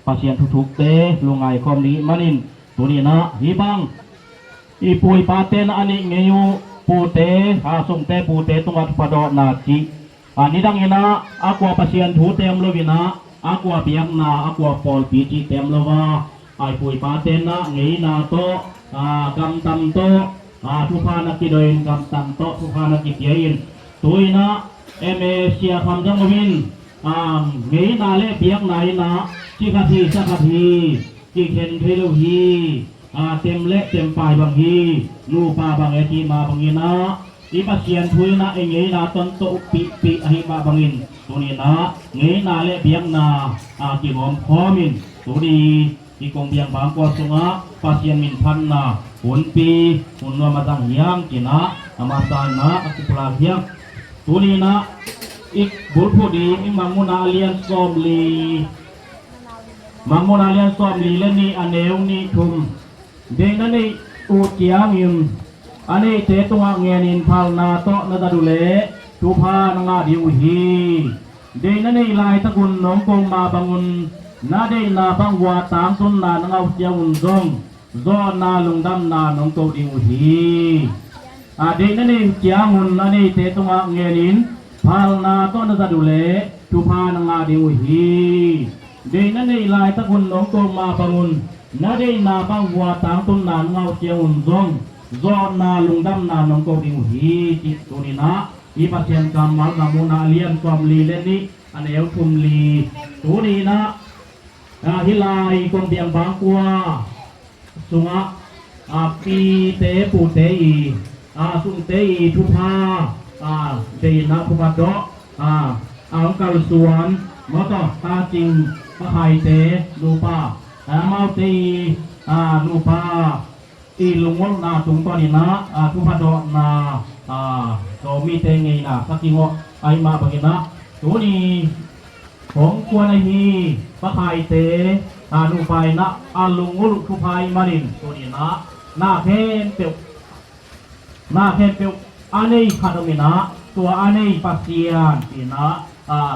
pasienทุกๆเตลุงไอคอมนี้มานินตัวนี้นะฮิบังอีปุยปาเตนะอันนี้เงยปูเตส่งเตปูเตตวัดปดอนาจินี้ดังนี้นะอากว่าpasien ถูเต็มเลยนะอากว่าเปียงนาอากว่าปอลปีจิเต็มเลยว่าไอปุยปาเตนะเงยนาโตกำตำโต ทุพานักกิโดยกำตังโตทุพานักกิเตียอินตุยนะเอเมเชียคำจังวินเงยนาเลเปียกไหนนะจิกะทีสักะทีจิเข็นเทลูฮีเต็มเละเต็มปลายบางฮีลูปาบางเอทีมาบางยีนะอีปัสเซียนทุยนะเงยนาต้นโตปิปิอหิมาบางอินตัวนี้นะเงยนาเลเปียกนาจิงอมพอมินตัวนี้อีกองเบียงบางกว่าสุงะปัสเซียนมินพันนาหุ่นปีหุ่นว่ามาตั้งเฮียงกินะมาตายนะอักปลาเฮียงตัวนี้นะอีกบุตรผู้ดีมีมังมุนาเลียนซอมลีเล่นนี่อันเอวนี่ทุมเด็กนั้นนี่อุจยามิมอันนี้เตตัวเงียนินพาลนาโตนาตาดุเลทุพานงาดิวฮีเด็กนั้นนี่ลายตะกุนน้องกงมาบังุนนาเดนาบังวัวตามสุนนานงาเจียวุนซงซอนาลุงดำนาน้องโตดิวฮีเด็กนั้นนี่เจียงุนอันนี้เตตัวเงียนินพาลนาโตนาตาดุเลทุพานงาดิวฮีเด็กนั้นนี่ลายตะกุนน้องกงมาบังุนนาเดนาบังวัวตามสุนนานงาเจียวุนซงซอนาลุงดำนาน้องโตดิวฮีจิตตัวนี้นะอีปัจเจียนกรรมนามุนาเลียนความลีเล่นนี้อันเอวทุมลีตัวนี้นะฮิลายกงเบียงบางกัวสุงะปีเตปูเตอีสุงเตอีทุพาเจนะทุพาดอองกาลสวนมอตตาจิงปะไคเตลูปามาเตลูปาอีลุงวนาตุงตอนีนะทุพาดอนาโตมีเตงไงนะสักกิงวไอมาบังนะตัวนี้ของควรไอฮีปะไคเตลูปายนะลุงวลุทุพายมารินตัวนี้นะหน้าเข้มเปียวอันนี้ขัดมินะตัวอันนี้ปัสเซียนนี่นะ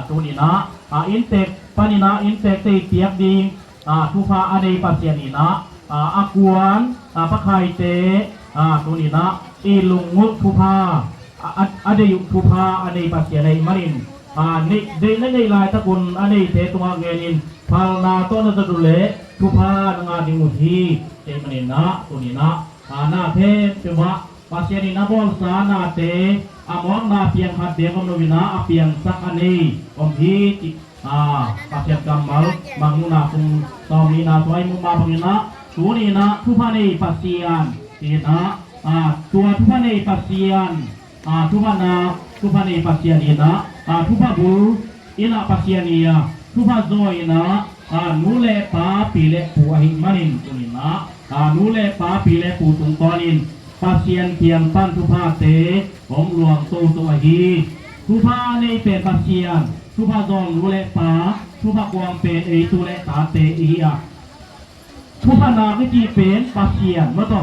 ตัวนี้นะอินเตกปานินะอินเตกเตเปียกดิงทุพาอันนี้ปัสเซียนนี่นะอากวนปะไคเตตัวนี้นะอีลุงวุทุพาอันนี้ทุพาอันนี้ปัสเซียนในมารินนี่เดนในลายตะกุนอันนี้เตตัวเงินินพาลนาต้นจะดูเลทุพานงาดิมุทีเตมันนี่นะตัวนี้นะหน้าเทเปวะปัสเซียนนะบอลสานาเตมองนาเพียงขัดเดียงกำนวินะเพียงสักอันนี้อมทีปัสเซียนกำมัลบางมุนาคุงตอมนี้นะสวยมุมาบังนะตัวนี้นะทุพานีปัสเซียนเตนะตัวทุพานีปัสเซียนทุพานีปัสเซียนนี่นะทุพาบุอินะปัสเซียนีทุพาโซอินะนูเลปาปีเลปูหิมานินตัวนี้นะนูเลปาปีเลปูตุงตอนินปัสเซียนเพียงปั้นทุพาเตของหลวงโตตัวฮีทุพาในเป็นปัสเซียนทุพาโซนูเลปาทุพากวางเป็นตุเลตาเตอีทุพานาไม่จีเป็นปัสเซียนเมื่อต่อ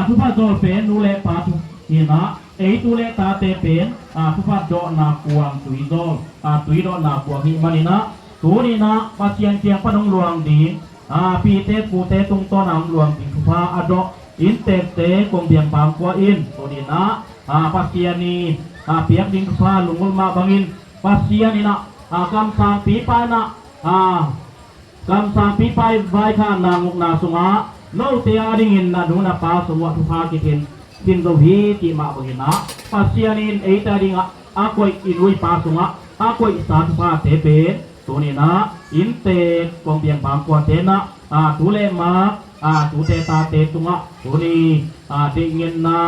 ทุพาโซเป็นนูเลปาทุนี่นะตุเลตาเตเป็นทุพาโดนากวางตุยโดนากวางฮิมานินะตัวนี้นะปัสเซียนเพียงปั้นหลวงดีปีเตปูเตตุงต้นน้ำหลวงทุพาอดอินเตเตกงเบียงบางกว่าอินตัวนี้นะปัสเซียนีเปียกดิงพาลุงมุลมาบังอินปัสเซียนีนะกำสังปีไปนะกำสังปีไปไว้ข้างนางมุกนาสุงะโลเตียดิงินนะดูนะปาสวัสดิ์ทุพากินตัวฮีจิมาบังอินนะปัสเซียนีตาดิงกวยอินวิปาสุงะกวยสาธุพาเตเปตัวนี้นะอินเตกงเบียงบางกว่าเตนะตุเลมาตุเตตาเตตุงะตัวนี้ดิเงินนะ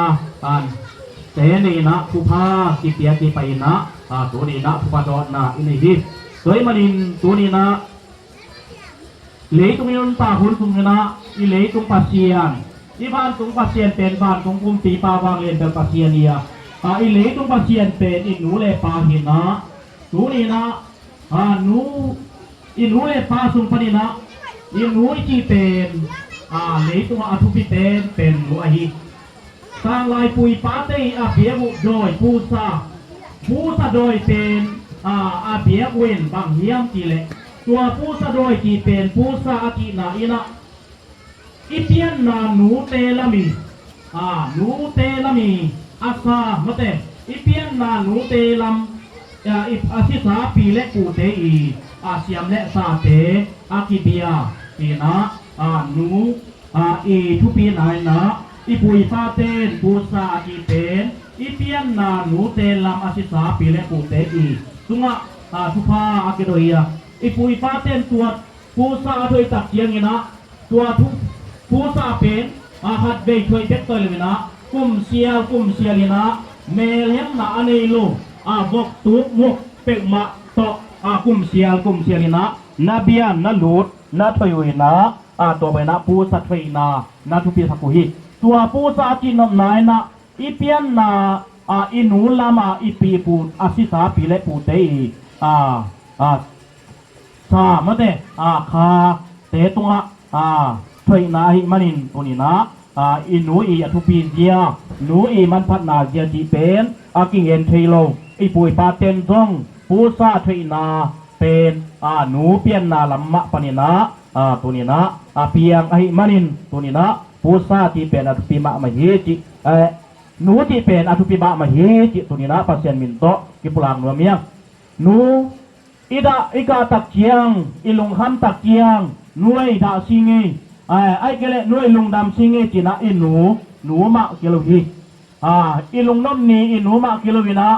เตนี่นะทุพากิเปียกิไปนะตัวนี้นะทุพาดอนะอินฮิสวยมาดินตัวนี้นะเหลยตรงนี้นตาหุ่นตรงนี้นะอีเหลยตรงปัสเซียนที่บ้านตรงปัสเซียนเป็นบ้านของกุมปีปาวางเรียนเป็นปัสเซียนเนี่ยอีเหลยตรงปัสเซียนเป็นอีหนูเลปาหินนะตัวนี้นะหนูอีหนูเลปาสุงปนินะอีหนูจีเป็นเหลยตัวอธุพิเป็นหนูอหิสร้างลายปุยปาเตอเบียบุโดยผู้ซาโดยเป็นเบียเวนบางเฮียมจีเลตัวผู้ซาโดยจีเป็นผู้ซาอากินาอินะอีเปียนนาหนูเตลามีอาซามะเตอีเปียนนาหนูเตลัมอาศิสาปีและปูเตอีอาเซียมและซาเตอากิเบียปีนะหนูอีทุปีนายนะอ อีปุยปาเตนปูซาอีเป็นอีเปียนนาหนูเตนลำอาศิสาปีและปูเตอีตุงะทุพาอาเกโดเอียอีปุยปาเตนตัวปูซาโดยตักเยียงนะตัวทุปูซาเป็นหัดเบยช่วยเด็ดตัวเลยนะกุมเสียลีนะเมลเห็นนะอันนี้ลูบกตุกมุกเป็กมาโตกุมเสียลีนะนาเบียนนาลูดนาทยุยนะตัวไปนะปูซาทวีนะนาทุปีสักุฮิตัวปูซาจีนนายนะอีเปียนนาอีหนูลามาอีปีปูอาศิสาปีและปูเตสามะเตคาเตตุงะถอยนาหิมันินตัวนี้นะอีหนูอีอทุปีเจียหนูอีมันพัดนาเจียจีเป็นกิงเอ็นเทโลอีปุยปาเตนซงปูซาถอยนาเป็นหนูเปียนนาลัมมะปนินะตัวนี้นะเปียงหิมันินตัวนี้นะปูซาที่เป็นอทุปีมะมะเฮจิหนูที่เป็นอทุปีมะมะเฮจิตัวนี้นะปัสเซียนมินโตกิปุลังนัวเมียหนูอีกาตักเจียงอีลุงคำตักเจียงหน่วยดาซิงไอ้เกลหน่วยลุงดำซิงจินะอีหนูมะกิโลฮีอีลุงน้อมนีอีหนูมะกิโลวินะ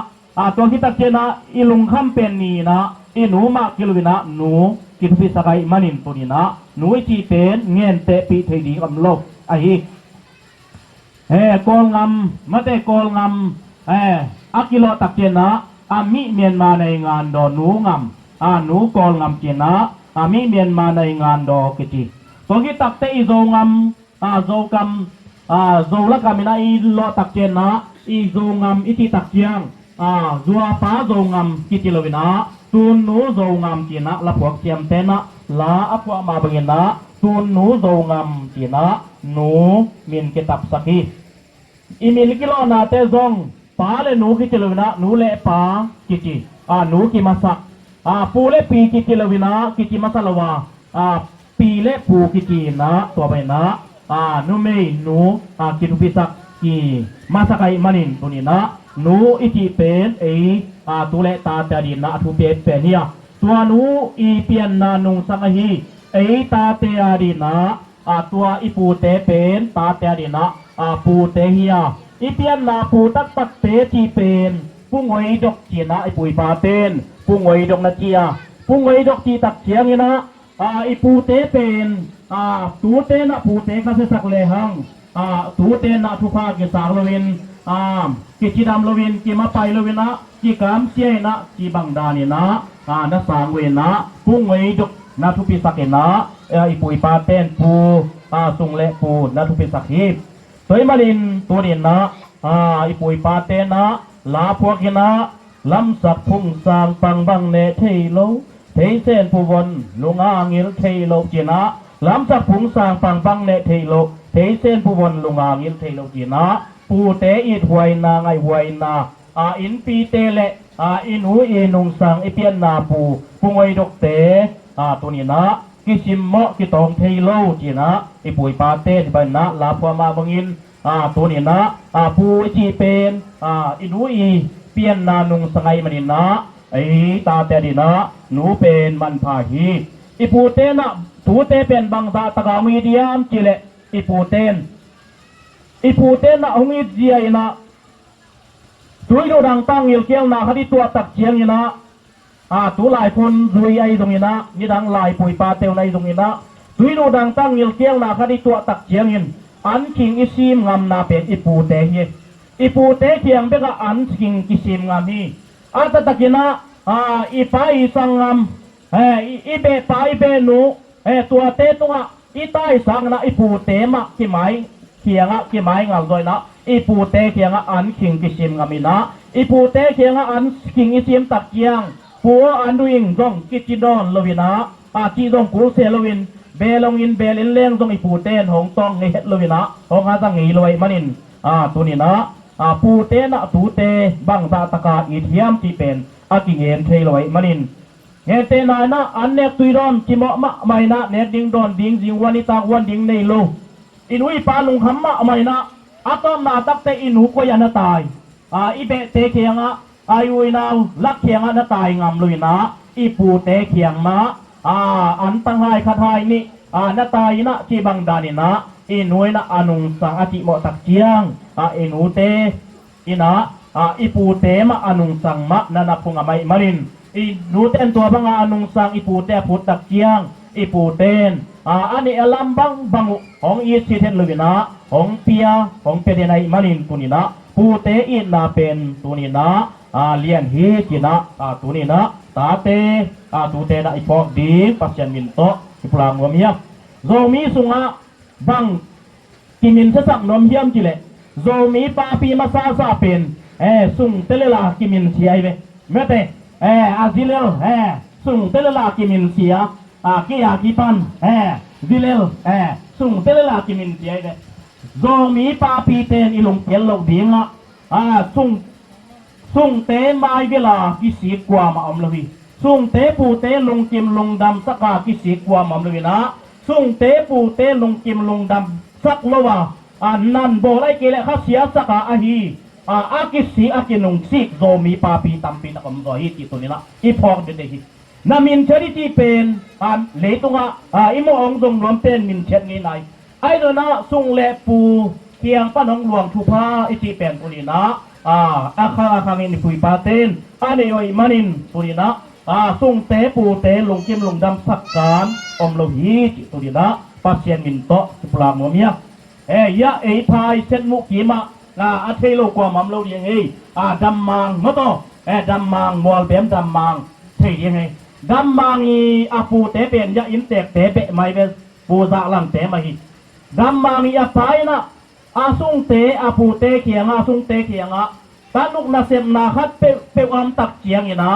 ตัวที่ตักเจียนะอีลุงคำเป็นนีนะอีหนูมะกิโลวินะหนูกิทุพิสกายมันินตัวนี้นะหนูจีเป็นเงินเตปีเทดีกำโลกไอ้โกลงำมาแต่โกลงำอากิโลตักเจนะมิเมียนมาในงานดอหนูงำหนูโกลงำเจนะมิเมียนมาในงานดอกิจิตัวที่ตักเตอีโซงำโซกำโซละกามินาอีโลตักเจนะอีโซงำอิติตักเจียงจัวป้าโซงำกิจิโลวินะตูนหนูโซงำเจนะละพวกเจียมเตนะลาอพวกมาบังเงินนะตูนหนูโซงำเจนะหนูมินกิตับสักฮีอีมิลกิโลนาเตซงป้าเลหนูกิจิโลวินะหนูเลป้ากิจิหนูกิมาสักปูเลปีกิจิโลวินะกิจิมาสัลวาปีเลปูกิจินะตัวไปนะหนูไม่หนูกิทุพิสักกีมาสักไอมันินตัวนี้นะหนูอิจิเป็นตัวเลตาเตดีนะทุเปเป็นเนี่ยตัวหนูอีเปียนนานุงสังฮีตาเตดีนะตัวอีปูเตเป็นตาเตดีนะปูเตเฮียอีเปียนนาปูตักเตจีเป็นปุ้งไว้ดอกจีนะไอปุยปาเตนปุ้งไว้ดอกนาเจียปุ้งไว้ดอกจีตักเจียงนี่นะอีปูเตเป็นตูเตนะปูเตก็จะสักเลหังตูเตนะทุพากิสากลวินกิจิดามลวินกิมาไปลวินนะกิกามเสียนะกิบังดานี่นะนัสางเวนะปุ้งไว้ดอกนาทุปิสักนะอีปุยปาเตนปูสุงเลปูนาทุปิสักฮีสวยมาลินตัวเด่นนะอีปุยปาเตนะลาพวกนะลำสักพุ่งสางปังบังเนเทโลเทเซนผู้วนลุงอางิลเทโลจีนะลำสักพุ่งสางปังบังเนเทโลเทเซนผู้วนลุงอางิลเทโลจีนะปูเตอิดหวยนาไงหวยนาอินปีเตเลอินหูอินุงสังไอเปียนนาปูปุงไอดกเตตัวนี้นะกิชิมเมาะกิตองเทโลจีนะไอปุยปาเตที่บ้านนะลาพวมาบังอินตัวนี้นะปูจีเป็นอินหูอีเปียนนานุงสังไอมันนี่นะไอตาเตดีนะหนูเป็นมันพาฮีอีปูเตนะตูเตเป็นบางตาตะกามีเดียมจิเลอีปูเตนะองค์เจียนะตุยโดดังตั้งเงลเกียวนะคดีตัวตักเจียงนะตัวหลายคนตุยไอตรงนี้นะนี่ดังหลายปุยปาเตวในตรงนี้นะตุยโดดังตั้งเงลเกียวนะคดีตัวตักเจียงยินอันคิงอิซิมงามนาเป็นอีปูเตเฮอีปูเตเคียงเบกอันคิงอิซิมงามฮีอันตะกินะอีป้าอีสังงามอีเบป้าอีเบนูตัวเตตัวอีใต้สังนะอีปูเตมะกี่ไม้เขียงกี่ไม้งามด้วยนะอีปูเตเขียงอันคิงกิซิมงามินะอีปูเตเขียงอันคิงอิซิมตักเกียงปัวอันดุอิงจงกิจิดอนลวินะจีจงกูเซลวินเบลงอินเบลินเลี้ยงจงอีปูเตนหงตองเฮดลวินะหงอาจังอีลอยมันินตัวนี้นะปูเตนะตูเตบังตาตะกาอีเทียมที่เป็นกิงเอ็นเทลอยมันินเฮเตนายนะอันเนกตุยดอนจิมะมะไม่นะเนดิงดอนดิงจิงวานิตาวันดิงในโลอินุยปาลุงคำมะไม่นะอาตอมนาตักเตอินุก็ยันตายอีเบเตเคียงอายุยนาวลักเคียงนตายงามลุยนะอีปูเตเคียงมาอันตั้งหายคาทายนี่นตายนะจีบังดานินะ อินุยนะอนุงสังอติโมตักเจียงอินูเตอินะอิปูเตมาอนุงสังมะนันพุงอมัยมารินอินูเตนตัวบังอนุงสังอิปูเตพุตักเจียงอิปูเตนอันนี้อลัมบังบังของอีสิเทนลุยนะของเปียของเปเดนัยมารินตุนินะปูเตอินาเป็นตุนินะเลียนฮีจินะตุนินะตาเตตูเตนะอิปอกดีปัจจันมินโตอิปลางวมียโซมีสุงะบังกิมินเสสักนมเยี่ยมจิเลโซมีปาปีมาซาซาเป็นสุงเตเลลากิมินเสียไปเมื่อเตอาซิเลลสุงเตเลลากิมินเสียกิยากิปันซิเลลสุงเตเลลากิมินเสียไปโซมีปาปีเตนอิลงเกลลกดีงะสุงเตมาเวลากิสีกว่ามาอมลวีสุงเตปูเตลงกิมลงดำสักากิสีกว่ามาอมลวีนะสุงเตปูเตลงกิมลงดำสักละวะนันโบไลเกเลข้าเสียสักอาฮีอากิสีอากินงสิกโซมีปาปีตัมปีนักมโซฮิติตัวนี้นะอีพอกเด็ดฮินามินเชริที่เป็นเลตุงอิโมองดงรวมเป็นมินเชตงี้ไหนไอ้ตัวนะสุงเลปูเคียงป้านองหลวงทุพาอิจิเป็นตัวนี้นะอาคางินปุยปาเตนอันนี้โอยมันินตัวนี้นะสุงเตปูเตลงกิมลงดำสักการอมโลหิตตัวนี้นะปัสเซียนมินโตสุปลาโมเมียยะพายเซนมุกิมะอาเทโลกว่ามัมโลยังไงดัมมังมะโตดัมมังมอลเบมดัมมังเทยังไงดัมมังอาปูเตเป็นยะอินเตเตเปไม่เป็นปูซาลังเตมาฮิดัมมังอาไปนะสุงเตปูเตเขียงสุงเตเขียงตานุกนาเซมนาคัดเปวามตักเจียงอีนะ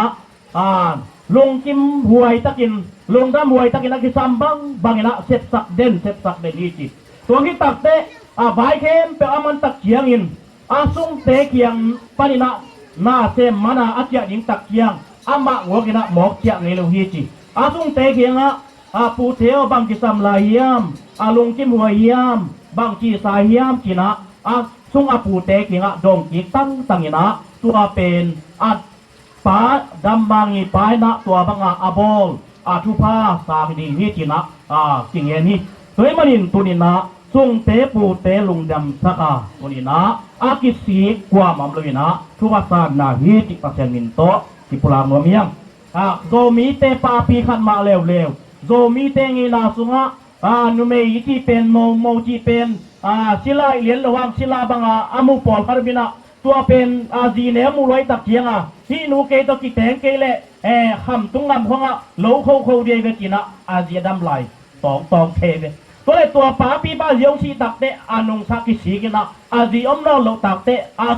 ลงกิมหวยตะกินลงดำหวยตะกินนักกิซัมบังอีนะเสพสักเด่นนี่จีตัวที่ตักเตใบเข้มเปวามันตักเจียงอินสุงเตเขียงปานินะนาเซมมานาอาเจียยิงตักเจียงมะหัวกินะหมอกเจียงในโลหิจีสุงเตเขียงปูเทวบังกิซัมลายามลงกิมหวยยามบางจีสายยามกินะสุงปูเตกิงดงกิตั้งอินะตัวเป็นป้าดำบางอีป้ายนะตัวบังบอลทุพาสามีนี่กินะกิงเงี้ยนี่ตัวมันอินตัวนี้นะสุงเตปูเตลุงดำสักตัวนี้นะกิสีกว่ามัมเลยนะทุพาสานาฮิติปัจเจมินโตที่ปุรางโนมียงโซมีเตปาปีขันมาเร็วโซมีเตงีนาสุงนุเมยที่เป็นโมจีเป็นศิลาเลียนระวังศิลาบังอามุปอลคาร์บินะตัวเป็นจีเนมูลอยตักเทียงที่นูเกตกิแตงเกเลคำตุงลำของโลเขาเดียเวกินะจีดำไหลตองเทเวตัวเลยตัวป้าปีบ้าเลี้ยงชีตักเตนงสักกิสีกินะจีอมเราโลตักเต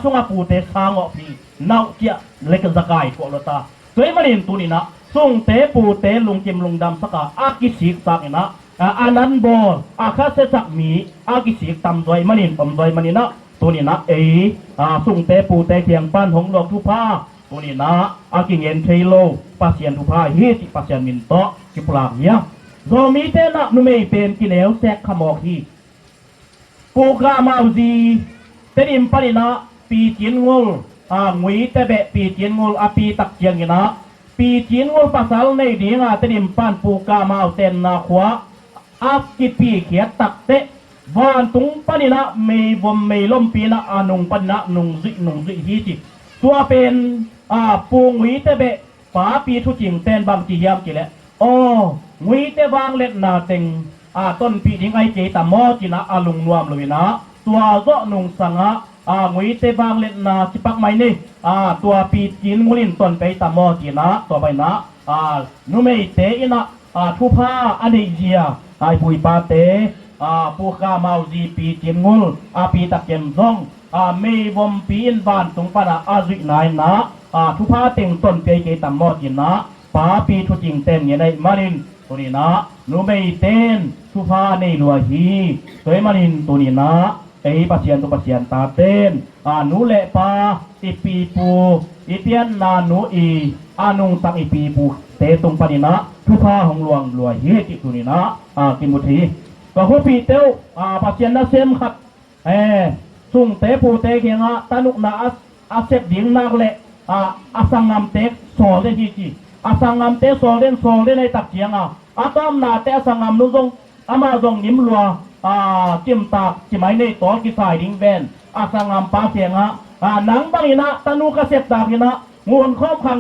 สุงปูเตสางอพีนาวเจียเล็กสกายพวกเราตาตัวมันเห็นตัวนี้นะสุงเตปูเตลุงจิมลุงดำสักกิสีสักนะอันนั้นบอข้าเสสักมีกิสีตำดอยมันเห็นตำดอยมันนี่นะตัวนี้นะสุงเตปูเตเขียงปั้นของหลวงทุพาตัวนี้นะกิเงินเทโลปัสเซียนทุพาฮิติปัสเซียนมินโตกิปลาเฮียโซมีเตนะนุเมเป็นกินเอลแซกขมอกฮีปูกามาซีเตนิมปานินะปีจินงูงวยเตเบปีจินงูปีตักเจียงนะปีจินงูภาษาในดีงเตนิมปั้นปูกามาเตนนาขวากิปีเขียตักเตวันตุงปานินะไม่วมไม่ล้มปีนะนุงปานะนุงซิฮิจิตัวเป็นปูงวิเตเบป้าปีทุจิงเต้นบางจียามจีแหละงวิเตวางเล็ดนาเต็งต้นปีดิ้งไอเจตามอจีนะลุงนวมเลยนะตัวก็นุงสังงวิเตวางเล็ดนาจิปักไม่นี่ตัวปีจินงูลินต้นไปตามอจีนะตัวไปนะนุเมเตอินะทุพาอันเดียไอปุยปาเตปูกามาจีปีจินงูปีตะเกียมซองไม่วมปีนบ้านตรงปนาจุนายนะทุพาเต็งต้นเกยตามอจีนะป้าปีทุจิงเต้นยังไงมารินตัวนี้นะนูไม่เต้นทุพาในลัวฮีตัวมารินตัวนี้นะปัสเซียนตัวปัสเซียนตาเต้นนูเละป้าปีปูเปียนนานูนุงสักปีปูเตตรงปนินะทุพาของหลวงลัวฮีติตัวนี้นะกิมุทีก็หัวปีเต้ปัสเซียนน่าเซมครับสุ่งเตปูเตเกียงตานุกนาเซบดิ่งนักเละสังงามเตสอเล่นจีสังงามเตสอเล่นในตักเจียงตอมนาเตสังงามนุ่งมาจงนิ่มลัว จิมตากจิไมในตอกิสายดิงแวนอาสังามปาเสียงหนังบังอินะตะนูกเสพตากอินะงวนข้อมขัง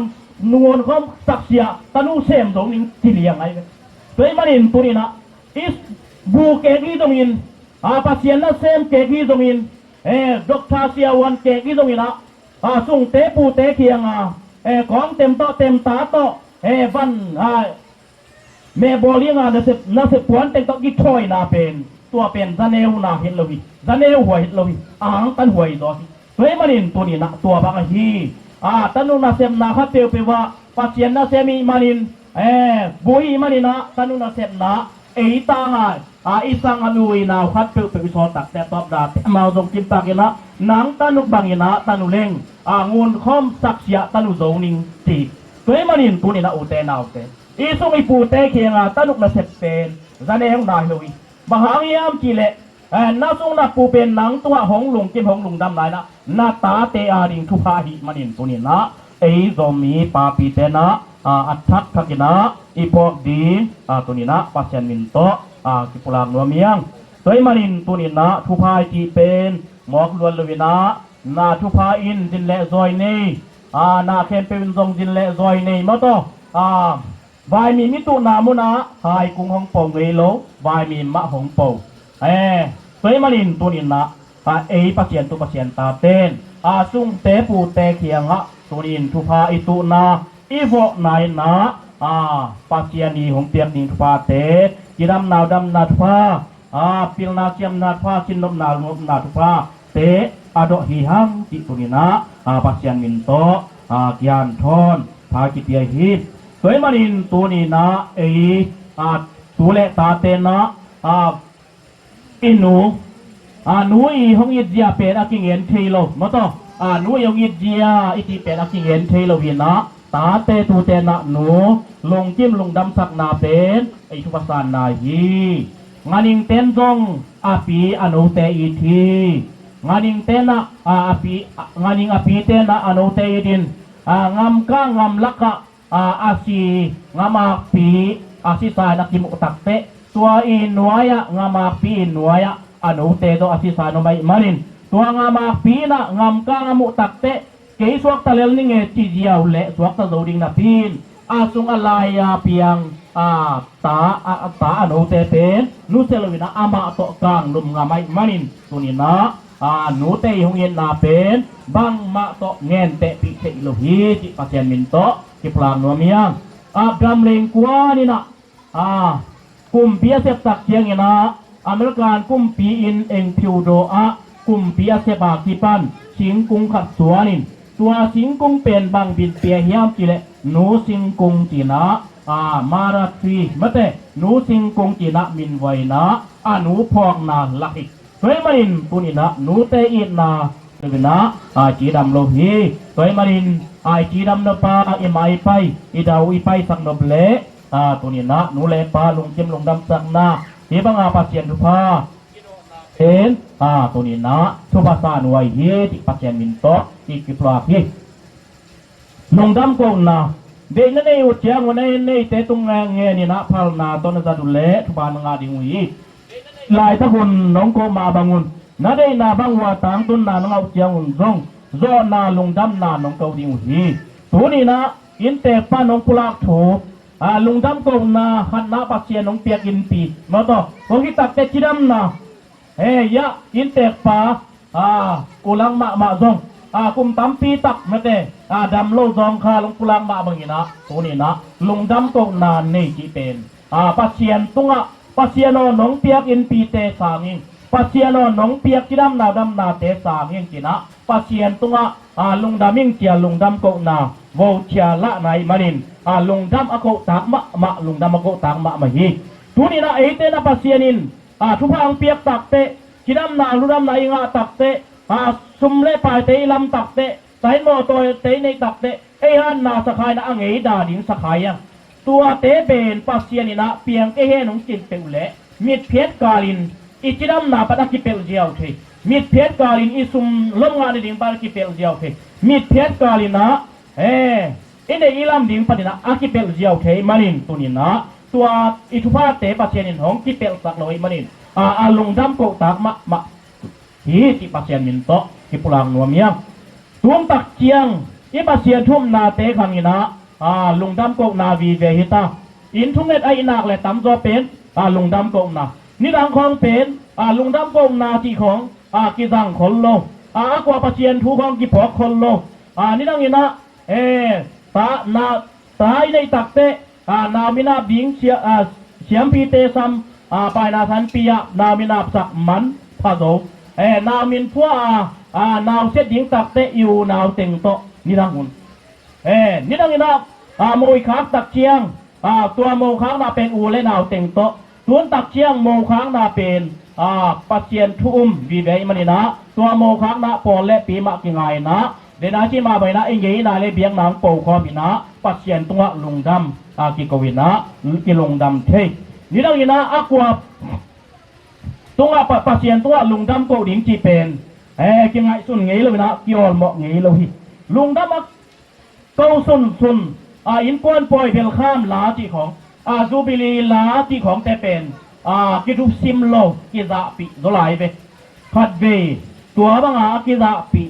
นวลข้อมสักเสียตะนูเสมตรงนี้ที่เลียงไงตัวมันอินตัวนี้นะอิสบูเกกีตรงนี้pasien na sem keki zongin dokta siawan keki zongina sung te pu te kianga kong tem to tem ta to van me bolinga na se puan te to ki thoi na pen tua pen zaneu na hin lowi zaneu hoi lowi ang tan hoi do toi manin tu ni na tua ba hi tanu na sem na kha te pe wa pasien na semi manin bui manina tanu na sem na ta ngai isang alui na khat pe pe so tak te top da mau jong kim pa kena nang tanuk bangina tanuleng ngun khom saksia tanu zoning ti toi manin tu ni na ute na ute isong ipu te khenga tanuk na sep pen zaneng na hloi bahangiam kile na sung na pu pen nang tua hong lung kim hong lung dam lai na ta te ding thu pha hi manin tu ni na zomi pa pi te na athak thakina ipok di tu ni na pasien min to kipulang nuamiang toy manin tunina thupai ti pen mok luan lewina na thupa in din le zoi nei na khem pe win jong din le zoi nei ma to vai mi mi tu na mu na hai kung hong po ngei lo vai mi ma hong po toy manin tunina pasien tu pasien ta ten sung te pu te khianga tunin thupa itu na ivo nai na pasien ni hong piak ning thupa te kiram naw dam na thupa pil na kiam na thupa sin nom na thupa te ado hi hang ti tunina pasien min to kian thon pha ki tia hi toy manin tunina tu le ta te na inu nu i hong yit dia pe aking en thelo ma to nu yong yit dia iti pe aking en thelo wi na ta te tu te na nu lung kim lung dam sak na pen thu pasan na hi nganing ten jong api anu te i thi nganing te na nganing api te na anu te idin ngam ka ngam laka asi ngama pi asi sa na kim utak te tua i nuaya ngama pi nuaya anu te do asi sa no mai marin tua ngama pi na ngam ka ngam utak te kei suak talel ni nge ti jiaw le suak ta zoding na pin asung alaya piang ta anu te pen nu selwina ama to kang lum ngamai manin tunina nu te hong yen na pen bang ma to ngen te pi te lo hi ti pasien min to ki plang no miang gam leng kwa ni na kum pia sep tak chiang ina amerikan kum pi in eng phiu do kum pia se ba ki pan sing kung khat suaninตัวสิงคงเป็นบางบินเปียเฮียมจิเลหนูสิงคงจีนะมาราทรีมะเตหนูสิงคงจีนะมินไวนะหนูพอกนาลักอีกเฮ้ยมารินปุนินะหนูเตอีนาเดนะจีดำโลหีเฮ้ยมารินจีดำนปาไอไม้ไปอีดาวอีไปสักนบเละปุนินะหนูเลปาลงเจมลงดำสักนาที่บังอาปัสเซียนทุพาตัวนี้นะทุภาษาหน่วยเฮติปัจเจมินโตอีกปลาพี่ลงดำกูนะเด็กนั่นเองอุจจาระวันนี้เตตุงเงี้ยนี่นะพาลนาตอนนั้นจะดูแลทุบานงาดิงวีลายตะคนน้องโกมาบังุนนั่นเองนาบังว่าต่างตุนนาน้องอุจจาระหุ่นซงโซนาลงดำนาน้องเกาดิงวีตัวนี้นะอินเตป้าน้องกุลาถูลงดำกูนะหันนาปัจเจน้องเปียกินปีมาต่อพวกที่ตัดเตจิดำนะya intek pa ulang ma zong kum tampi tak mate dam lo zong kha long pulang ma bangina tuni na lung dam to na nei ji pen pasien tunga pasiano nong piak in pi te sanging pasiano nong piak kidam na te sanging kina pasien tunga lung daming tia lung dam ko na vo tia la nai manin lung dam ako tak ma lung dam ako tak ma hi tuni na ite na pasieninทุพางเปียกตักเตกิดำนาลุดำนาอิงาตักเตซุมเล่ปายเตลำตักเตสายโมโตเตในตักเตฮันนาสกายนะอังเอดาดิงสกายตัวเตเบนปัสเซียนินะเปียงเฮนงจินเปอุเละมิดเพชรกาลินอิจิดำนาปตักกิเปอุเจียวเทมิดเพชรกาลินอิซุมลมงานดิงปากิเปอุเจียวเทมิดเพชรกาลินนะอินเดอิลำดิงปฏินะอากิเปอุเจียวเทมาลินตุนินะตัวอิทุภาเตปัจเจนินของกิเปลสักลอยมันิน ลงดำโกตักมะฮีติปัสเซียนมินโตกิปุลังนัวเมียงตุมตักเจียงอีปัสเซียนทุ่มนาเตขังอินะลงดำโกนาวีเวหิตาอินทุ่งเอ็ดไอนักเลยตั้มโจเป็นลงดำโกนานี่ดังของเป็นลงดำโกนาที่ของกิจังคนโลกว่าปัสเซียนทุกของกิพอกคนโลนี่ดังอินะตาในตักเตนามินาบิงเสียมพีเตซัมไปนาทันปียนามินาสักมันพะโซนามินพัวนาวเสียดิงตักเตอยู่นาวเต็งโตนี่ดังหุ่นนี่ดังนี้นะโมยค้างตักเชียงตัวโมค้างนาเป็นอูและนาวเต็งโตตัวนตักเชียงโมค้างนาเป็นปัจเจียนทุ่มวีเวมันนี่นะตัวโมค้างนาปอนและปีมะกิงไงนะเดนาชิมาไปนะเอ็งยี่นาเลเบียงนางโปคอมินะปัจเจียนตัวลุงดำกิโกวินะกิลงดำเทนี่ดังนี้นะกว่าตัวปัจเจียนตัวลุงดำโกดิ่งจีเป็นกิงไงสุนงี้เลยนะกิออลเหมาะงี้เลยลุงดำเก้าสุนอินกวนปอยเบลข้ามลาที่ของจูบิลีลาที่ของแต่เป็นกิดูซิมโลกิซาปิโดไลเบคัดเวตัวบางกิซาปิ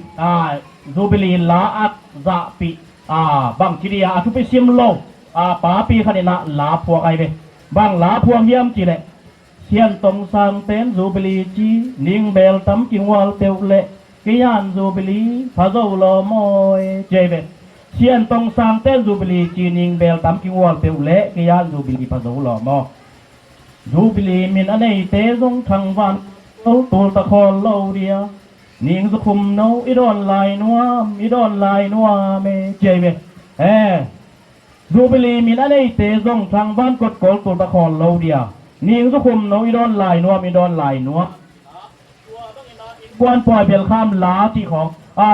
จูบิลีลาอัดซาปิบางทีเดียทุไปซิมโลป้าปีคันนะลาพวกไอเบบางลาพวกเยี่ยมจีเละเชียนตรงสังเต็นจูบิลีจีนิงเบลตั้มกิงวอลเตวเละกิยันจูบิลีพาโซโลมอยเจเบเชียนตรงสังเต้นจูบิลีจีนิงเบลตั้มกิงวอลเตวเละกิยันจูบิลีพาโซโลมอจูบิลีมินอันนี้เตซงทางวันเอาตัวตะคอนเล่าเดียนิงสุขุมโนอีดอนลายนัวเมเจเบจูบิลีมินอันนี้เตซงทางวันกดโกลตัวตะคอนเล่าเดียนิงสุขุมโนอีดอนลายนัวกวนปล่อยเบลข้ามลาที่ของ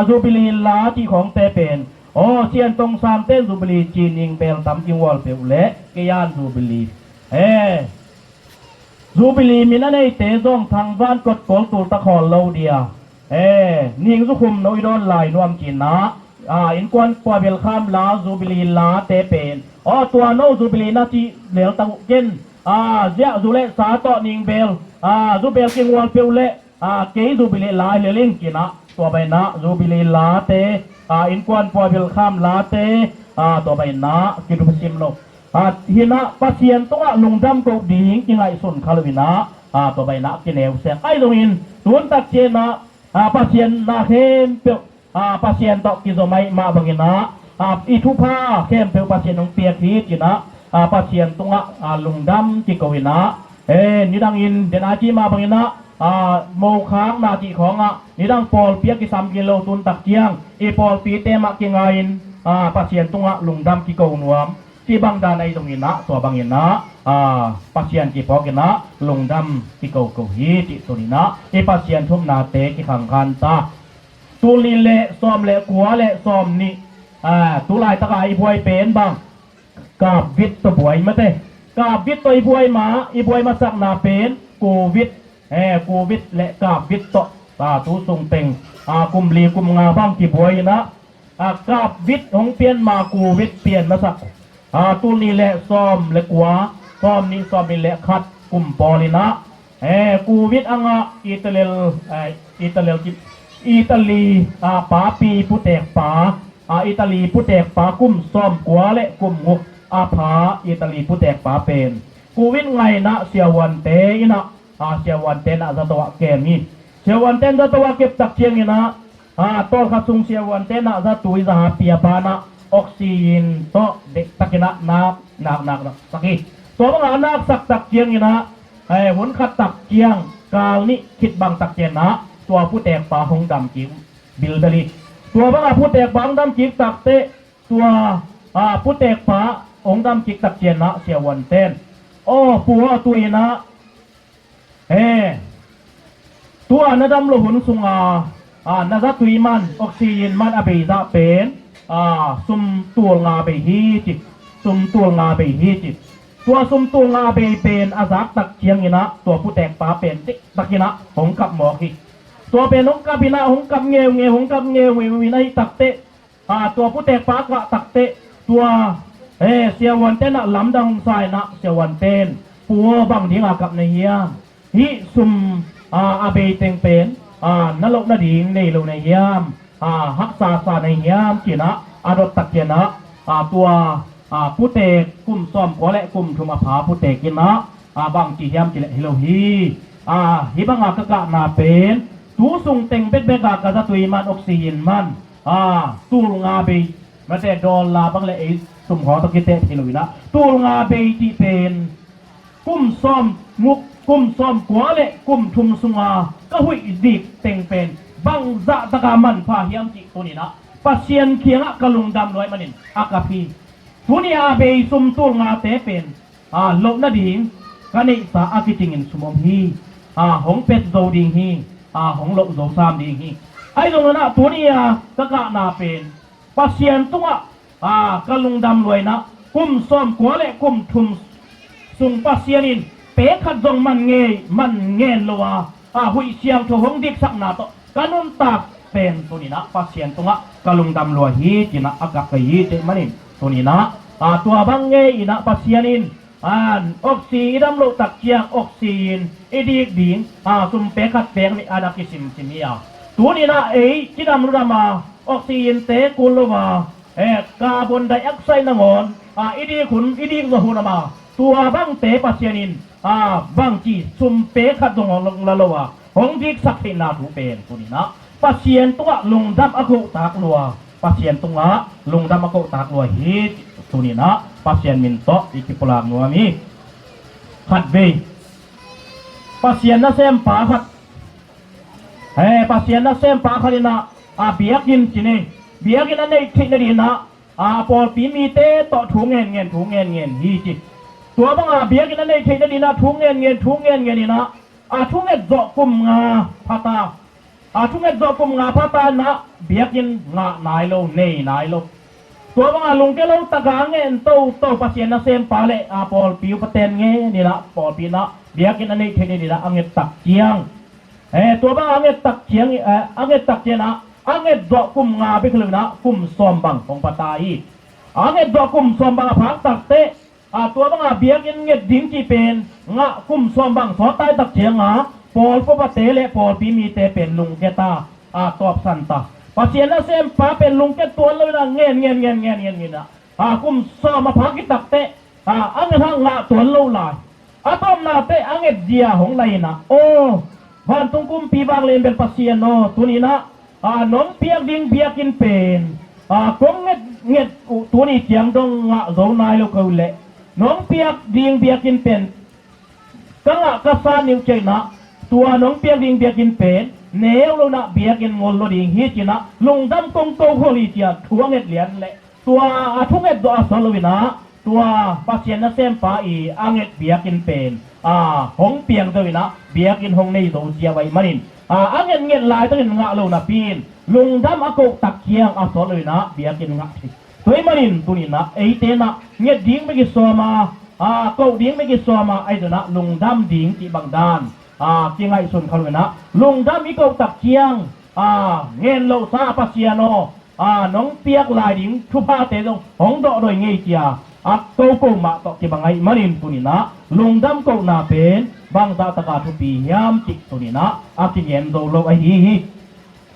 จูบิลีลาที่ของเตเป็นเชียนตรงสามเต้นจูบิลีจีนิงเบลตั้มกิงวอลเปลเละกิยานจูบิลีจูบิลีมินอันนี้เตซงทางบ้านกดโกลตูตะคอนเล่าเดียนิงสุขุมโนอีดอนลายนวมจีนะอินกวนปล่อยเบลข้ามลาจูบิลีลาเตเป็นตัวโนจูบิลีนาทีเหลียวตังเกนเจ้าจูเล่สาต่อนิงเบลจูเบลกิงวอลเปลเละเกยจูบิลีลาเลิงกินะตัวไปนะจูบิลีลาเตอินกวนปอยเบลข้ามลาเตตัวไปนะกิดูซิมโลฮินะปัจเจียนตัวลุงดำก็ดีกิงไอสุนคาลวินะตัวไปนะกินเอวเสียไอตรงอินตัวนตักเจนะปัจเจียนนาเข้มเปียวปัจเจียนตอกกิโซไม่มาบังกินะอีทุพาเข้มเปียวปัจเจียนองเปียกีกินะปัจเจียนตัวลุงดำกิโกวินะนี่ดังอินเดนาจีมาบังกินะโมค้างนาทีของนี่ดังปอลเปียกิ3 กิโลตุนตักเจียงปอลปีเตมะกิงไงปัจเจียนตัวลุงดำกิโกนวมที่บางดานในตรงนี้นะตัวบางอย่างนะปัจเจียนกิพอกินะลุงดำกิโกฮีติตัวนี้นะปัจเจียนทุ่มนาเตกิขังคันตาตุลีเละซ้อมเละกัวเละซ้อมนี่ตุลายตะกายบวยเป็นบางกาบวิทตัวบวยมาเตกาบวิทตัวบวยมาบวยมาสักนาเป็นกูวิทกูวิทและกาบวิทต่อตูทรงเต็งกุมลีกุมงาบ้างกี่บวยนะกาบวิทของเปลี่ยนมากูวิทเปลี่ยนมาสักตูนี่แหละซ้อมและกัวซ้อมนี่ซ้อมนี่แหละคัดกุมปอลีนะกูวิทอังอิตาลีป๋าปีผู้แตกป๋าอิตาลีผู้แตกป๋ากุ้มซ้อมกัวและกุมงกผาอิตาลีผู้แตกป๋าเป็นกูวิทไงนะเสียวันเตนะเสียวันเตนะจะตัวแกมีเสียวันเตนจะตัวเก็บตักเชียงนี่นะตัวขัดซุงเสียวันเตนะจะตุยจะหาเปียบานะออกซิเจนตัวเด็กตะกินะนักสักทีตัวบางนักสักตักเชียงนี่นะหุนขัดตักเชียงกาลนี้คิดบางตักเชียงนะตัวผู้แตกป่าหงดำจิ๋วบิลดาลีตัวบางผู้แตกบางดำจิ๋วตักเตตัวผู้แตกป่าหงดำจิ๋วตักเชียงนะเสียวันเตนปัวตัวนะตัวนาดำโลหุนสุงนาซาตุยมันออกซิเจนมันอเบซาเป็นซุมตัวงาเบฮีจิซุมตัวงาเบฮีจิตัวซุมตัวงาเบเป็นอาซาตักเชียงนี่นะตัวผู้แตกป่าเป็นตักกินะหงกับหมอกฮีตัวเป็นหงกับพินะหงกับเงวหงกับเงววินัยตักเตตัวผู้แตกป่ากะตักเตตัวเสียวันเต้นลำดังสายนะเสียวันเต้นปัวบางทีกับในเฮี ฮิซุมอาเบเต็งเป็นนรกนาดิงในโลในยามฮักษาสาในยามกินะอารตักเกนะตัวผู้เตกกุมซ้อมขอและกุมทุมาผาผู้เตกินะบางจียามกิเลฮิโลฮีฮิบังกะกะนาเป็นตูสุงเต็งเบ็ดเบกากะตะตุยมันออกซิเจนมันตูลงาเบมาแต่ดอลลาบังเลไอสุมหอตะกิเตฮิโลวินะตูลงาเบที่เป็นกุมซ้อมมุกกุมซ้อมขวาและกุมทุมสุงาก็หุยดิกเต็งเป็นบังจะตะกามันพาเฮียมจิตัวนี้นะปัสเซียนเคียงกะลุงดำลอยมันินอากาพีทุนี้อาเบยสุมตูลงาเตเป็นลบนาดิงกันในสาอากิจิงินสุมอมฮีหงเป็ดโซดิงฮีหงโลโซซามดิงฮีไอ้ตรงนั้นตัวนี้ตะกะนาเป็นปัสเซียนตัวกะลุงดำลอยนะกุมซ้อมขวาและกุมทุมสุงปัสเซียนินเป๊ะขัดจงมันเงยลัวหุยเสียงโถหงดิกสักนาโตกันนุนตักเป็นตัวนี้นะปัสเซียนตัวกะลุงดำลัวฮีจินะอากาศฮีเจมันินตัวนี้นะตัวบังเงยนะปัสเซียนินออกซิดำโลตักเจียงออกซินอีดีกดิ่งสุมเป๊ะขัดเป๊ะนี่อาดักซิมซิมียาตัวนี้นะจิดำรู้มาออกซินเตะกุลมาคาร์บอนไดออกไซด์นงอนอีดีขุนอีดีกหูนามาตัวบังเตะปัสเซียนินบังจีสุมเป๊ะขัดตรงละลัวหงดิกสักที่นาถูเป็นตัวนี้นะปัสเซียนตัวลุงดำอโกตากลัวปัสเซียนตัวลุงดำอโกตากลัวฮีตัวนี้นะปัสเซียนมินโตอีกพลางนัวมีขัดเวปัสเซียนน่ะเซมปาขัดปัสเซียนน่ะเซมปาขัดนะเบียกินจีนี่เบียกินอันนี้ที่นี่นะพอปีมีเตต่อถุงเงินฮีจิตัวบังเบียกินอันนี้ที่นี่นะถุงเงินนี่นะทุ่งเงินจอกกุมงาพัตตาทุ่งเงินจอกกุมงาพัตตานะเบียกินงานายโลเนนายโลตัวบางลุงแกเราตะกางเงินโตปัสเซียนนะเซมปาเลปอลปิวปะเตนเงนี่ละปอลปีนะเบียกินอันนี้เทนี่ละอังเงตักเจียงตัวบางอังเงตักเจียงอังเงตักเจียนะอังเงจอกกุมงาไปคือนะกุมซอมบังของปะตาอีอังเงจอกกุมซอมบังพักตักเตตัวบางเบียกินเงดิ้งจีเป็นงะกุมซอมบังสอใต้ตักเจียงปอลปะเตเลปอลปีมีเตเป็นลุงแกตาตอบสันตาปัสเซียนน่ะเซมปาเป็นลุงแกตัวเลยนะเงี้ยนะกุมซ้อมมาพักกิตักเตะอังเงทางละตัวโลลายต้อมนาเตะอังเงเดียของไรนะโอ้วันตรงกุมปีบางเลนเป็นปัสเซียนโนตัวนี้นะน้องเปียกดิงเบียกินเป็นกงเงตัวนี้เจียงตรงละโซนายโลกเอาเลยน้องเปียกดิงเบียกินเป็นกังละกษานิวเจนะตัวน้องเปียกดิงเบียกินเป็นเนวโลนะเบียกินงอลโลดิงฮิจินะลุงดำตรงโตโคลิเจียทั่วเงเหรียญเลยตัวทุ่งเงดอสโลวินะตัวปัสเซียนน่ะเซมปาอังเงเบียกินเป็นหงเปียงตัววินะเบียกินหงในโซเจียไว้มานินอังเงลายตัวนี้งะโลนะปีนลุงดำอโกตักเคียงสโลวินะเบียกินงะที่ตัวมานินตัวนี้นะเตนะเงดิ้งไม่กี่โซมาเกาดิ้งไม่กี่โซมาไอ้ตัวนะลุงดำดิ้งที่บางด้านเจียงไอ้ส่วนเขาเลยนะลุงดำอีกตักเชียงเงินโลซาปัสเซียโนน้องเปียกลายดิ้งชุบาเตจงหงดอกโดยเงี้ยเจียโตโกมาตอกที่บางไอ้มารินตัวนี้นะลุงดำโกนาเป็นบางตาตะกาทุปียามจิตัวนี้นะกินเงินโดโลไอ้ฮี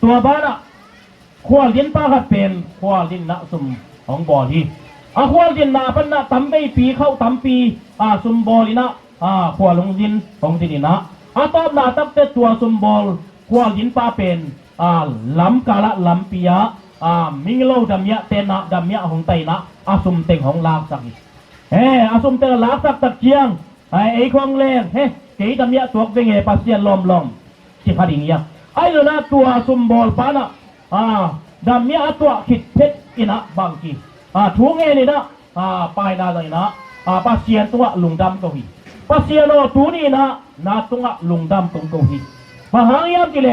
ตัวบ้านขวาลินปากัดเป็นขวาลินนะสุ่มของบอลีขวาลินนาปันนะตั้มไปปีเข้าตั้มปีสุ่มบอลีนะขวาลงลินของที่นี่นะตอบนาตักเตตัวสมบูรณ์ขวาลินปาเป็นลำกาละลำปียะมิงโลดำยะเตนะดำยะของไตนะสุมเต็งของลากสักสุมเตงลากสักตะเจียงไอ้ควงแรงเกยดำยะตัวเป็นไงปัสเซียนลอมที่ขัดอย่างเงี้ยไอ้ตัวนั้นตัวสมบูรณ์ปานะดำยะตัวขิดเพชรอินะบางทีทุ่งเงี้ยนี่นะไปนาเลยนะปัสเซียนตัวลุงดำก็ฮีปัสเซียนตัวนี้นะนาตุงะลุงดำตรงก็ฮีมหายามกิเล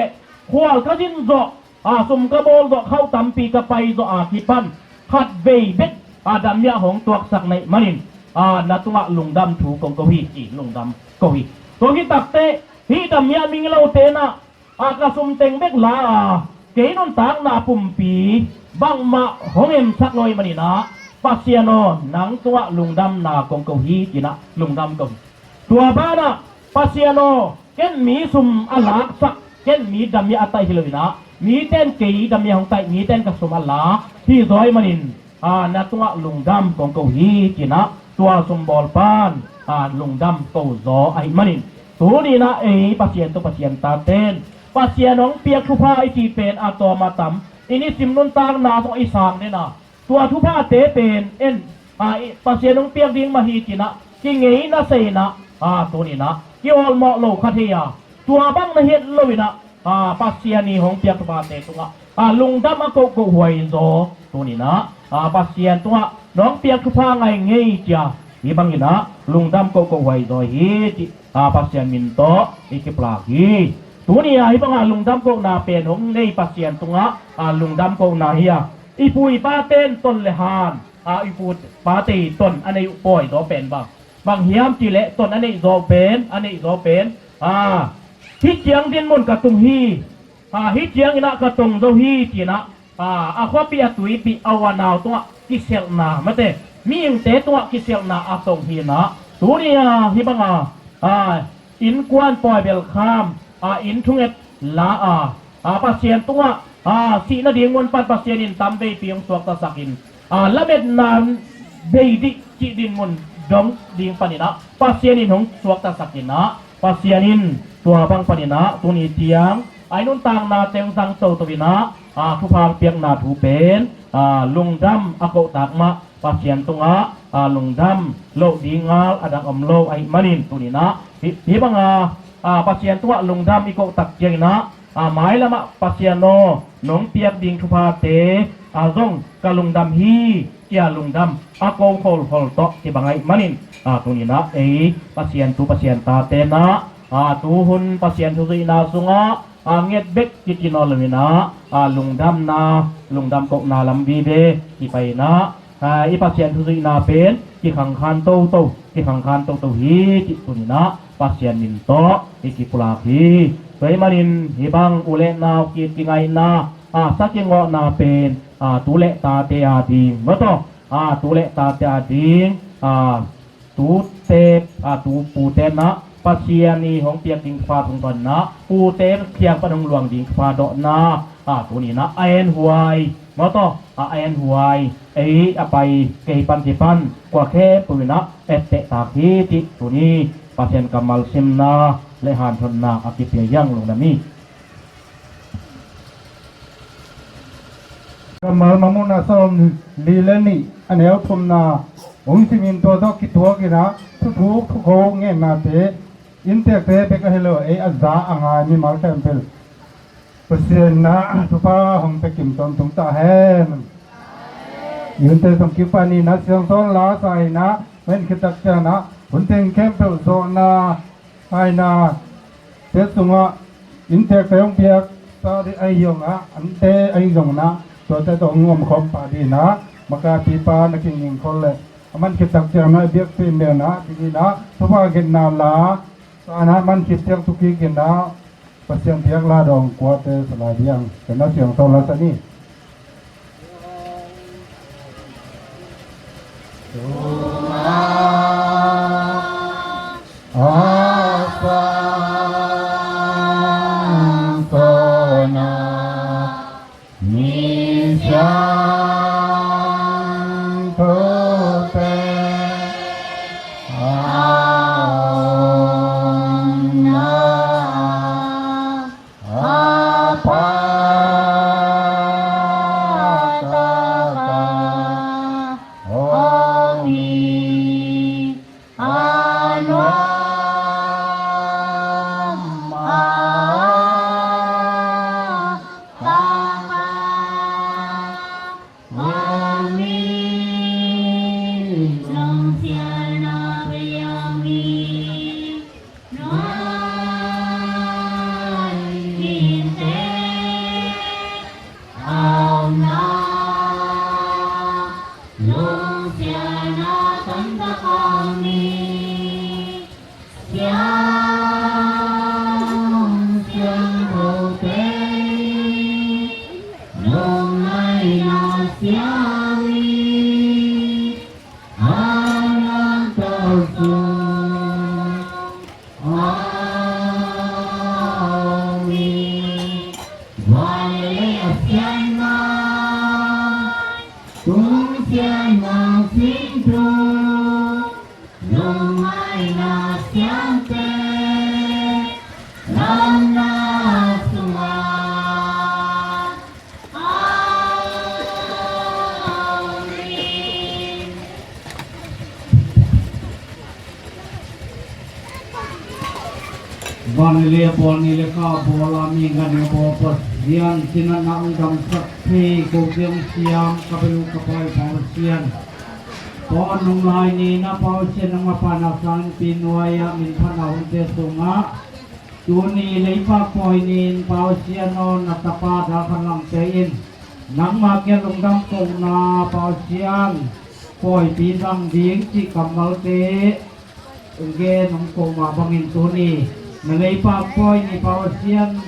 ขวาลกจินโซสมกระโบลโซเข้าตั้มปีกระไปโซกิปันขัดเบยเบ็ดดำยะของตัวสักในมันินนาตุงะลุงดำถูกก็ฮีจีลุงดำก็ฮีตัวที่ตักเตฮีดำยะมิงเลาเตนะกระสมเต็งเบ็ดลาเกยนนตากนาปุ่มปีบังมาของเอ็มสักลอยมันินะปัสเซียนหนังตัวลุงดำนากงก็ฮีจีนะลุงดำก็ตัวบ้านะปัสเซียน เก้นมีซุมอัลลาสักเก้นมีดำมีอัตไตฮิลวินะมีเต้นเกยดำมีของไตมีเต้นกับซุมอัลลาที่ซอยมันินนาตัวลุงดำของเกาฮีจีนะตัวซุมบอลปานลุงดำเกาซอไอมันินตัวนี้นะpasien tu pasien taten pasien nong piak thupa I ti pen ato matam ini simnun tang na so isang ni na tua thupa te pen en pasien nong piak ding mahi ti na ki ngei na sei na tu ni na ki ol mo lo khathia tua bang na het lo na pasien ni hong piak thupa te tu nga lung dam ko ko huai zo tu ni na pasien tu nga nong piak thupa ngai ngei tia ibang ina lung dam ko ko huai zo hi ti pasien minto ikiplagi tunia ibang lung dam ko na penong nei pasien tunga lung dam ko na hiya ipui paten ton lehan ipu pati ton anei poi do pen bang hiam ti le ton anei zo pen hi chiang din mon ka tung hi hi chiang ina ka tung zo hi ti na akwa pi atui pi awanaw tunga kisel na mate mi yung te tunga kisel na atong hi na tunia ibang in kwan poi bel kham in thunget la pasien tunga si na ding mon pan pasien in tambe piong suak ta sakin lamet nan beidi chi din mon dong ding panina pasien in hong suak ta sakin na pasien in tua bang panina tuni tiang ai nun tang na teng sang to to bina thu phang piang na thu pen lung dam ako takma pasien tunga lung dam lo dingal adang omlo ai manin tuni na hi bang pasien tua lung dam iko tak jeng na mai lama pasien no nong piak ding thu pha te zong ka lung dam hi kia lung dam ako hol to ti bangai manin tuni na pasien tu pasien ta te na tu hun pasien tu na sunga nget bek kitinol mina lung dam kok na lambi be ki pai na pasien tu na pen ki khang khan to hi ti tunina pasien min to ki pulaki pai manin hibang ule na ki ngai na sakingo na pen tule ta te ading moto tule ta te ading tu te tu pu te na pasien ni hong piak ding pha thung ton na pu te khiang panong luang ding pha do na tu ni na en huai moto en huai apai kei pan ti pan kwa khe pu na ette ta ki ti tu ni pasien kamal sim na le han thon na akipia yang long na mi kamal mamuna som lilani anel thum na ong simin to do ki to ki na thu kho nge na te in te te be ka hello azza anga ni mal temple pasien na thupa hong pe kim ton tung ta hen yun te som ki pani na siang son la sai na wen khitak cha na hun teng temple so na ai na te sunga in te pe ong piak ta di ai yong an te ai yong na to te to ngom khom pa di na maka pi pa na king ning khol le man khitak cha na biak pe me na di na thupa gen na la ana man khitak tu ki gen na pasien piak la dong kwa te sala diang kena siang to la sani ให้นาเสียงเตน้ำนาสุมาวันเลียบวันนี้เลยข้าบัวลามีกันในบัวปัสเซียนที่นั่นนั่งดำสักทีกูเพียงเสียงกับไปลูกกับไปเผาเสียนพอนุ่งลายนี้นะเผาเสียนนังมาปานาสันปีนวยมินพนาหุ่นเตสุงะตัวนี้เลยปากปอยนี้เผาเสียนนอนนัตปาดาขันลังเสียนนังมาเกี่ยลงดำกงนาเผาเสียนปอยปีนังดิ้งที่กำมัลเตเกนงกงมาบังอินตัวนี้Malay papoy ni Pausian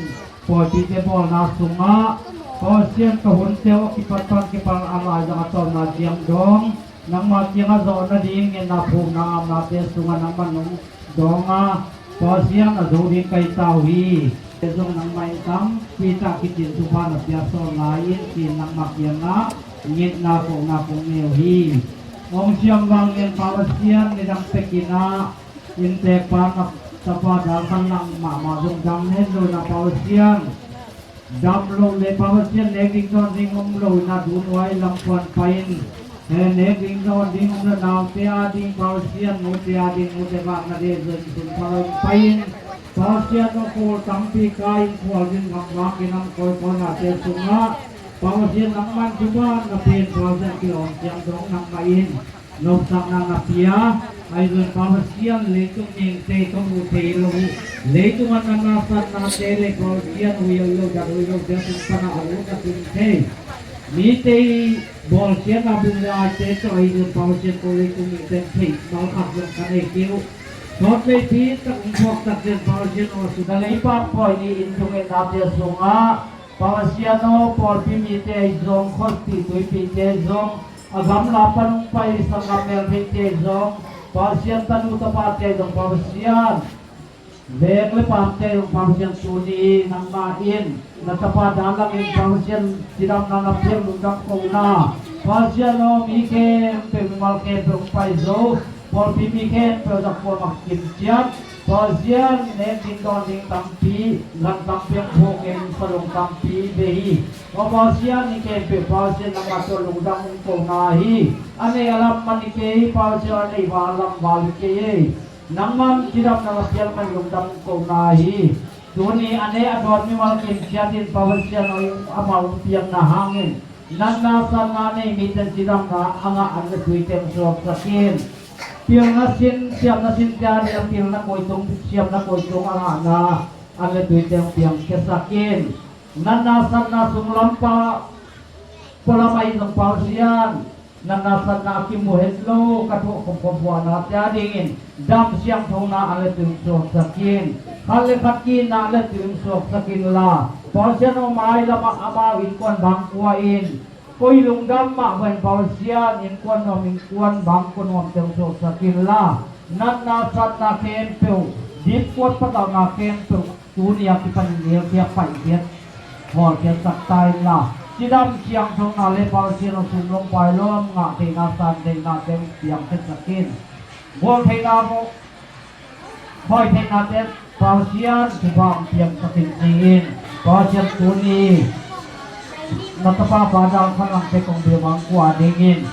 po tite po na sunga Pausian kahun teo kipatan kipang alay na ato na siyang dong nang matiyang azo na ding na po na amate sunga ng manong donga Pausian azo din kay tawi Tezong nang may tam kita kitin supa na piyaso lain kinang makiyang na ngit na po newhi Ngong siyang wangin Pausian nidang pekina Intepan Sapada kanang mamadong damnen lo na Pausian Damlo le Pausian neging don dingom lo na dunway lang puan pain neging don dingom na naw tiading Pausian no tiading no teba na dezen sun pain Pausian no ko tampi kain kual din makmakin ang koy ko na tesunga Pausian naman juba na pin Pausian kilong siyang dong nang main Nop sang na napia ay doon Pausian letung ning te kong utelo letung an nanasan na tele Pausian uyo daruyo datung panahon datung te mite Pausian abula te to ay doon Pausian ko letung ning te malak yung kanekiw Not may pit ang pok takdir Pausian o sudalay pa po ini intungin natin sunga Pausian o porpi mite ay zong kosti tuwi pite zong agam lapan pay sa kamel pite zong Pausian tanu tapate dong Pausian Bekle pate dong Pausian suni nang main natapada lang yung Pausian siram na napiyang lundang kong na Pausian o mike pemalke dong paizo Por pimiken pero dakpo makimsiat Pausian ding don ding tampi lan tampiang bukeng salong tampi behi o Pausian ni kepe Pausian na matulong damong nahi ane alam manikehi Pausian ay walang balikehi nangman sidam na masyal man yung damong nahi duni ane adon mi malkimsiatin Pausian o yung amawang piyang na hangin nanasan nga na imitan sidam na anga ang nagwitem suwag sakin Piang nasin siap nasin tiada yang piang nak koitong siap nak koitong ana ana duit yang piang kesakin nanasan na sumlampa polamay ng Pausian nanasan na akimuhetlo kato kumpuan na tiadingin dam siyang thona ana duit sakin halikakin na ana duit sakin la Pausian o maay lamak amawin kuan bangkuain Koi lungdam ma wen Pausian in kuan no min kuan bang kun wam teng so sakin la nan na sat na kempeu dip kuat pataw na kempeu tunia ki pan niel kia pai kiet hol kia sak tai la sidam siang thong na le Pausian no sum long pai lom nga te na san te na teng siang te sakin bol te na mo hoi te na te Pausian subang siang sakin siin Pausian tuni natapa padang kalang tekong biwang kuwa dingin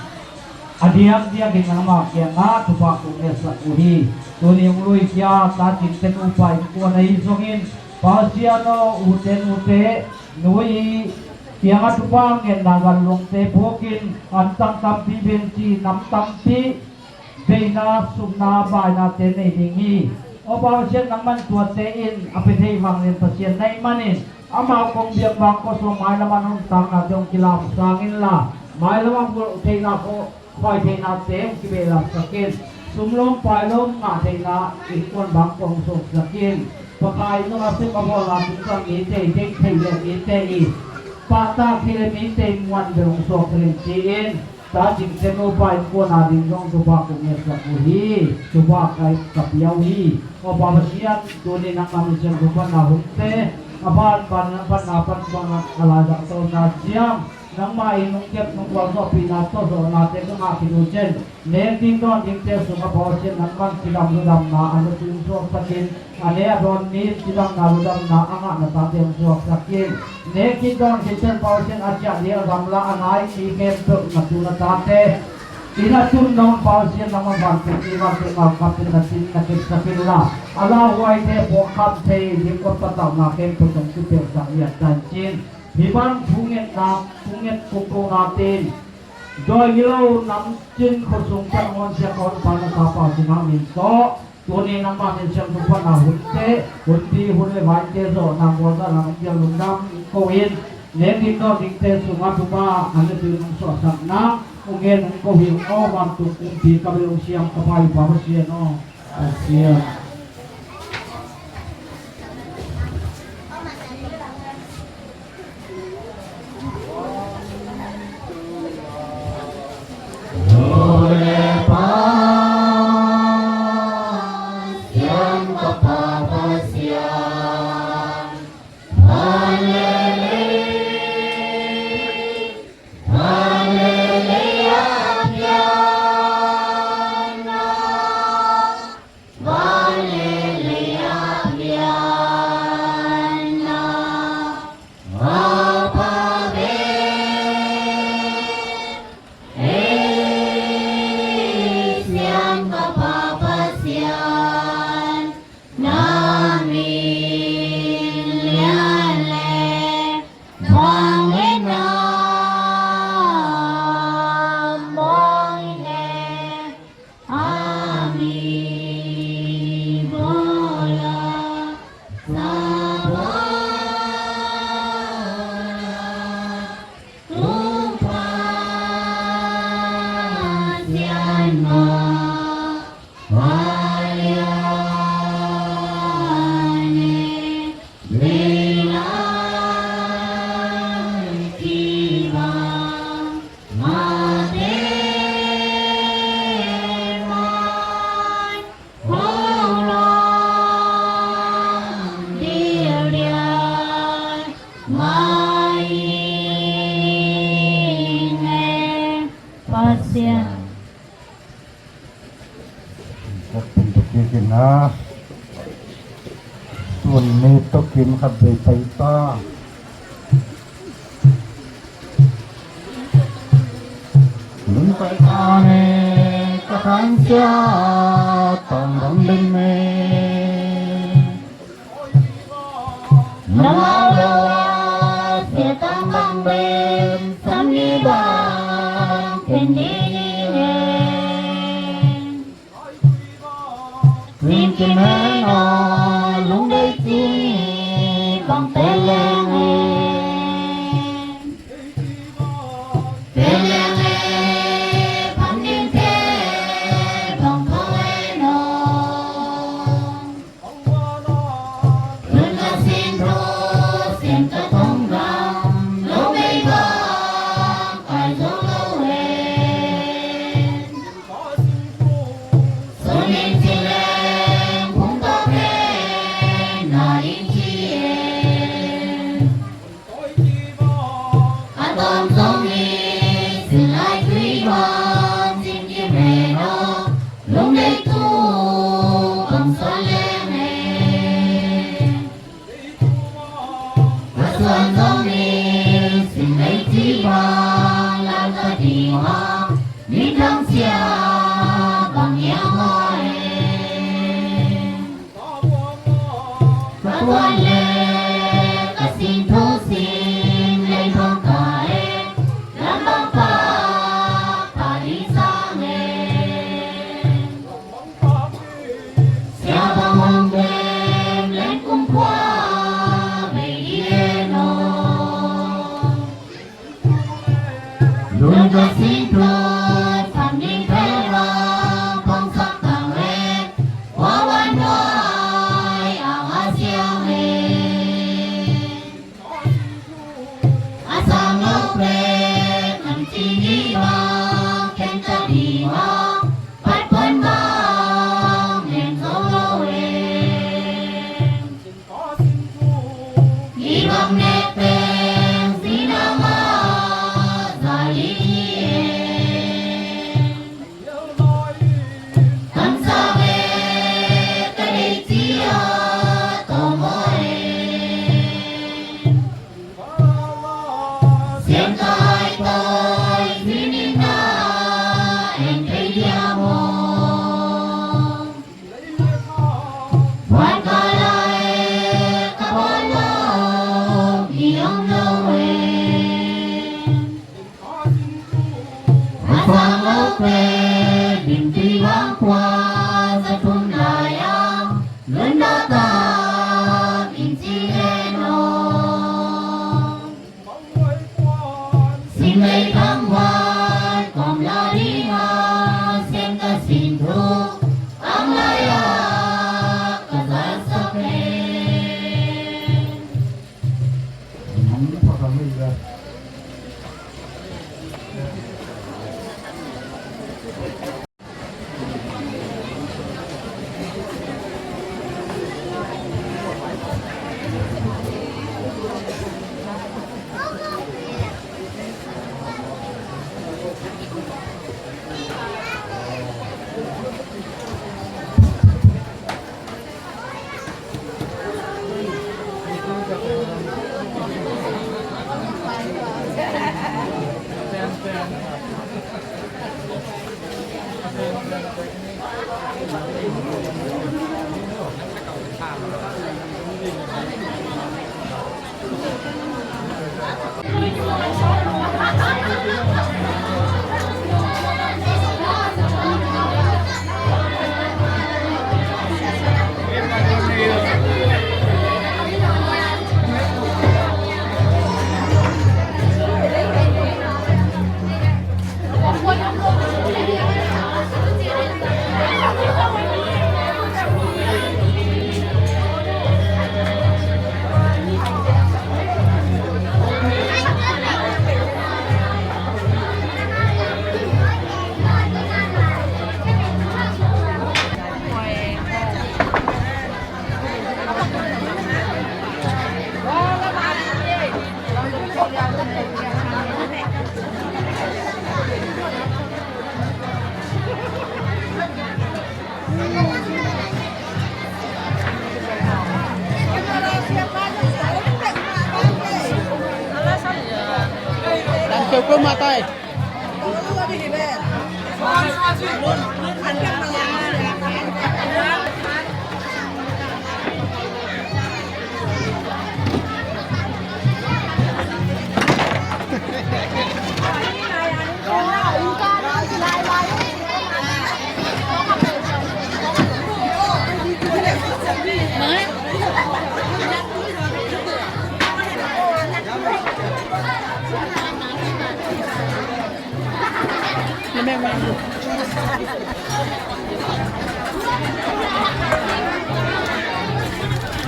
adiak dia ginama kya nga tupa kong esa uhi tuni yung luy kya tatin ten upay kuwa na isongin Pausian no uten nui kya nga tupang en nagalong te bukin antang tampi benti nam tampi Bena sumna ba natin ay dingi o Pausian naman tuwatein apitay mangin pasien na imanin Ama kong biyak bangko so may naman untang na yung kilam sangin la may naman utay na ko kay tay na teng kibela sakin sumlong pailong nga tay na ikon bangko so sakin pakain nung asip ako natin sa ngitay tay yan ngitay pata kilimintay muwan berong so kilimtiin tajing senupay ko natin yung subak kong yasa kuhi subak kay kapiyawi o Pausian tunin ang kami siyang gupan na hunte Apan panapan mga kalaga to na siyam นังไม่นุ่งเก็บนุ่งวันก็ปีนาโตโซนาเตก็มาคิดูเช่นเนติก็ดิงเตสุขภาพเช่นนั้นมันกิดำดำนาอันตุนสวกสักินอันนี้ตอนนี้กิดำนาดำนาอ่างนาตาเตียงสวกสักินเนกิดอนเช่นพอเช่นอาจารย์เดียวดำละอันไหนมีเก็บตุนมาตุนตาเตอินาตุนน้องพอเช่นน้องบันเป็นที่ว่าเป็นมาคับเป็นนักสินนักสกิลละอัลลอฮฺไว้เทพคับเทยิ่งกว่าตามาเก็บตุนตรงที่เตียงสังเวียนจันจินHiban punget na punget kuko natin. Joy hilaw ng chin ko sungpan mo siya ko para sa namin. So, tunay naman din siyang tupan na hundi baite so nang wala ng iyang lundam kawin. Nengin ko dikte sunga tuba ano din so sa na ungen ko hin o mantukung di kabilong siyang kapay para siya no. Siya.ส่วนนี้ต้องกินขับไปต้าหนุนไปอาเนกระทันเจ้าต้องดังเดินเมน้ำเอาเลเสียตั้งบังเบนสามีบางเป็นดีสิ่งที่แม่นอลงได้จริงบังเตเลงเตเลงพันดินเทบังเขาเอนอคืนละสิ้นโทเสียงกระทงรำลงได้บ้างใครจงเล่าเองส่วนนี้ที่เล เกดินที่วางควาสะทุนลายาเงินดาตาอินจีเอโนสิ่งในทั้งวันของลาดีฮาเสียงกระสินทุกอังลายากระสัสเป พอทำไม่ได้ Cukup matai.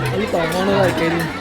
Ini tolong lah kayak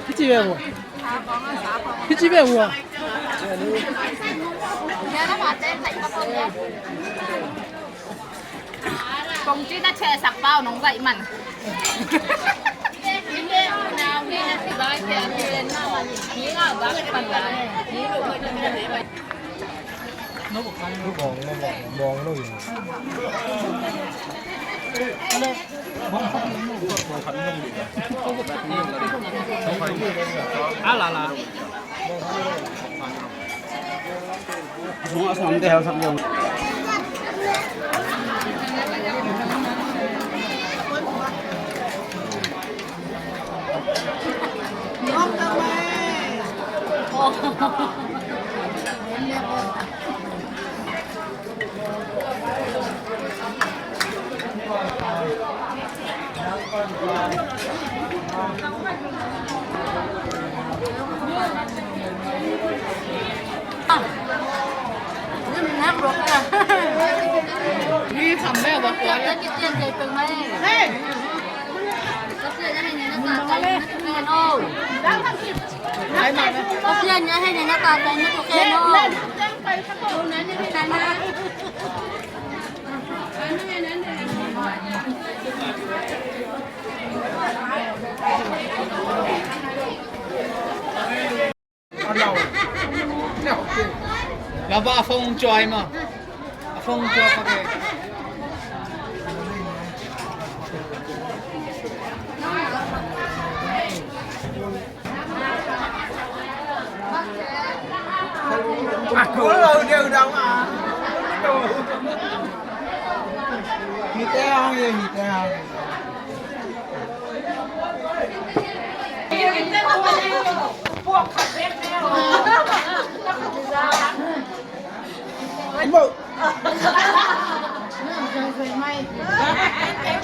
พี่จีเบลพี่จีเบลว่ะ công chí đã che sạc bao nóng vậy mà nào đi là thì bao tiền tiền nào mà nghĩ là bác cái phần đấy nghĩ được hơi như thế vậy nóบอกกันลูกมองลูกอยู่ล่ะหัวสามเดียวสามยงđi khẩm bèo bạc quá cái tiền gì từng mấy hey có tiền nhá này nó cả cái tiền ô cái mà có tiền nhá hay này nó cả cái nó cái ô lên cái đồ này như thế nàyแล้วว่าฟงจอยมาฟงจอยปะแกเราเดียวดังอ่ะมีแต่ห้องยังมีแต่ห้องพวกขัดเล็กแนวเ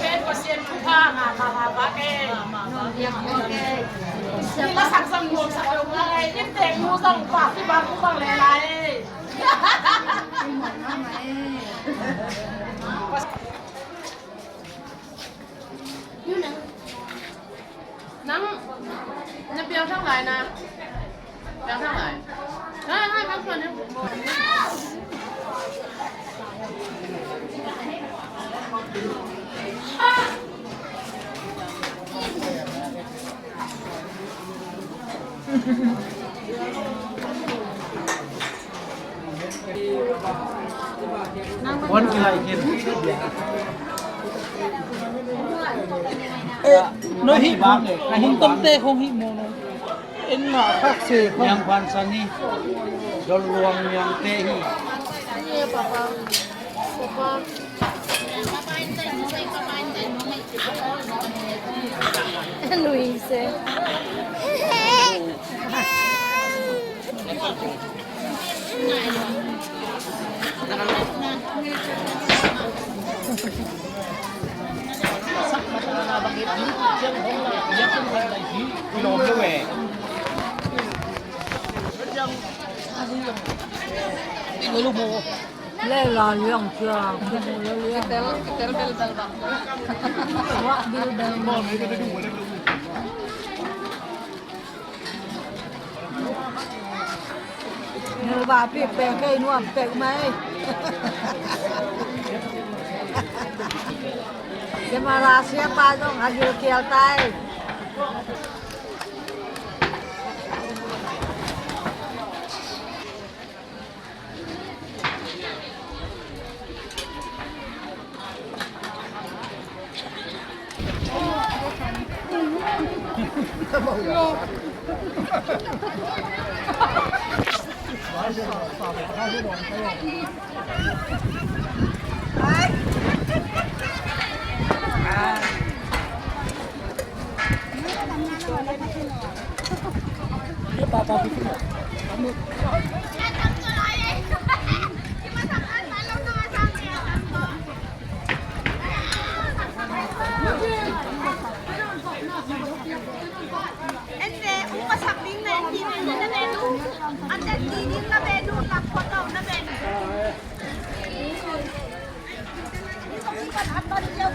ป็นเปอร์เซ็นต์ผู้พามาบ้าแกที่ละสักสังรวมสักลงอะไรยิ่งเด็กมูสังปากที่บ้านผู้บังอะไรน้ำเปรี้ยวเท่าไหร่นะเปรี้ยวเท่าไหร่ได้บางคนเนี่ยวันกี่ไรกินnó hít bác này hít tâm tê không hít mồ này in mà khác gì không yang quan sang đi do luang yang tê hi Luis lên là lượng trường cái như bà việc bèn cây nuông bèn mấy cái mà ra xe ba trong hạt dưa kéo tay ปันอัดตอนเดียว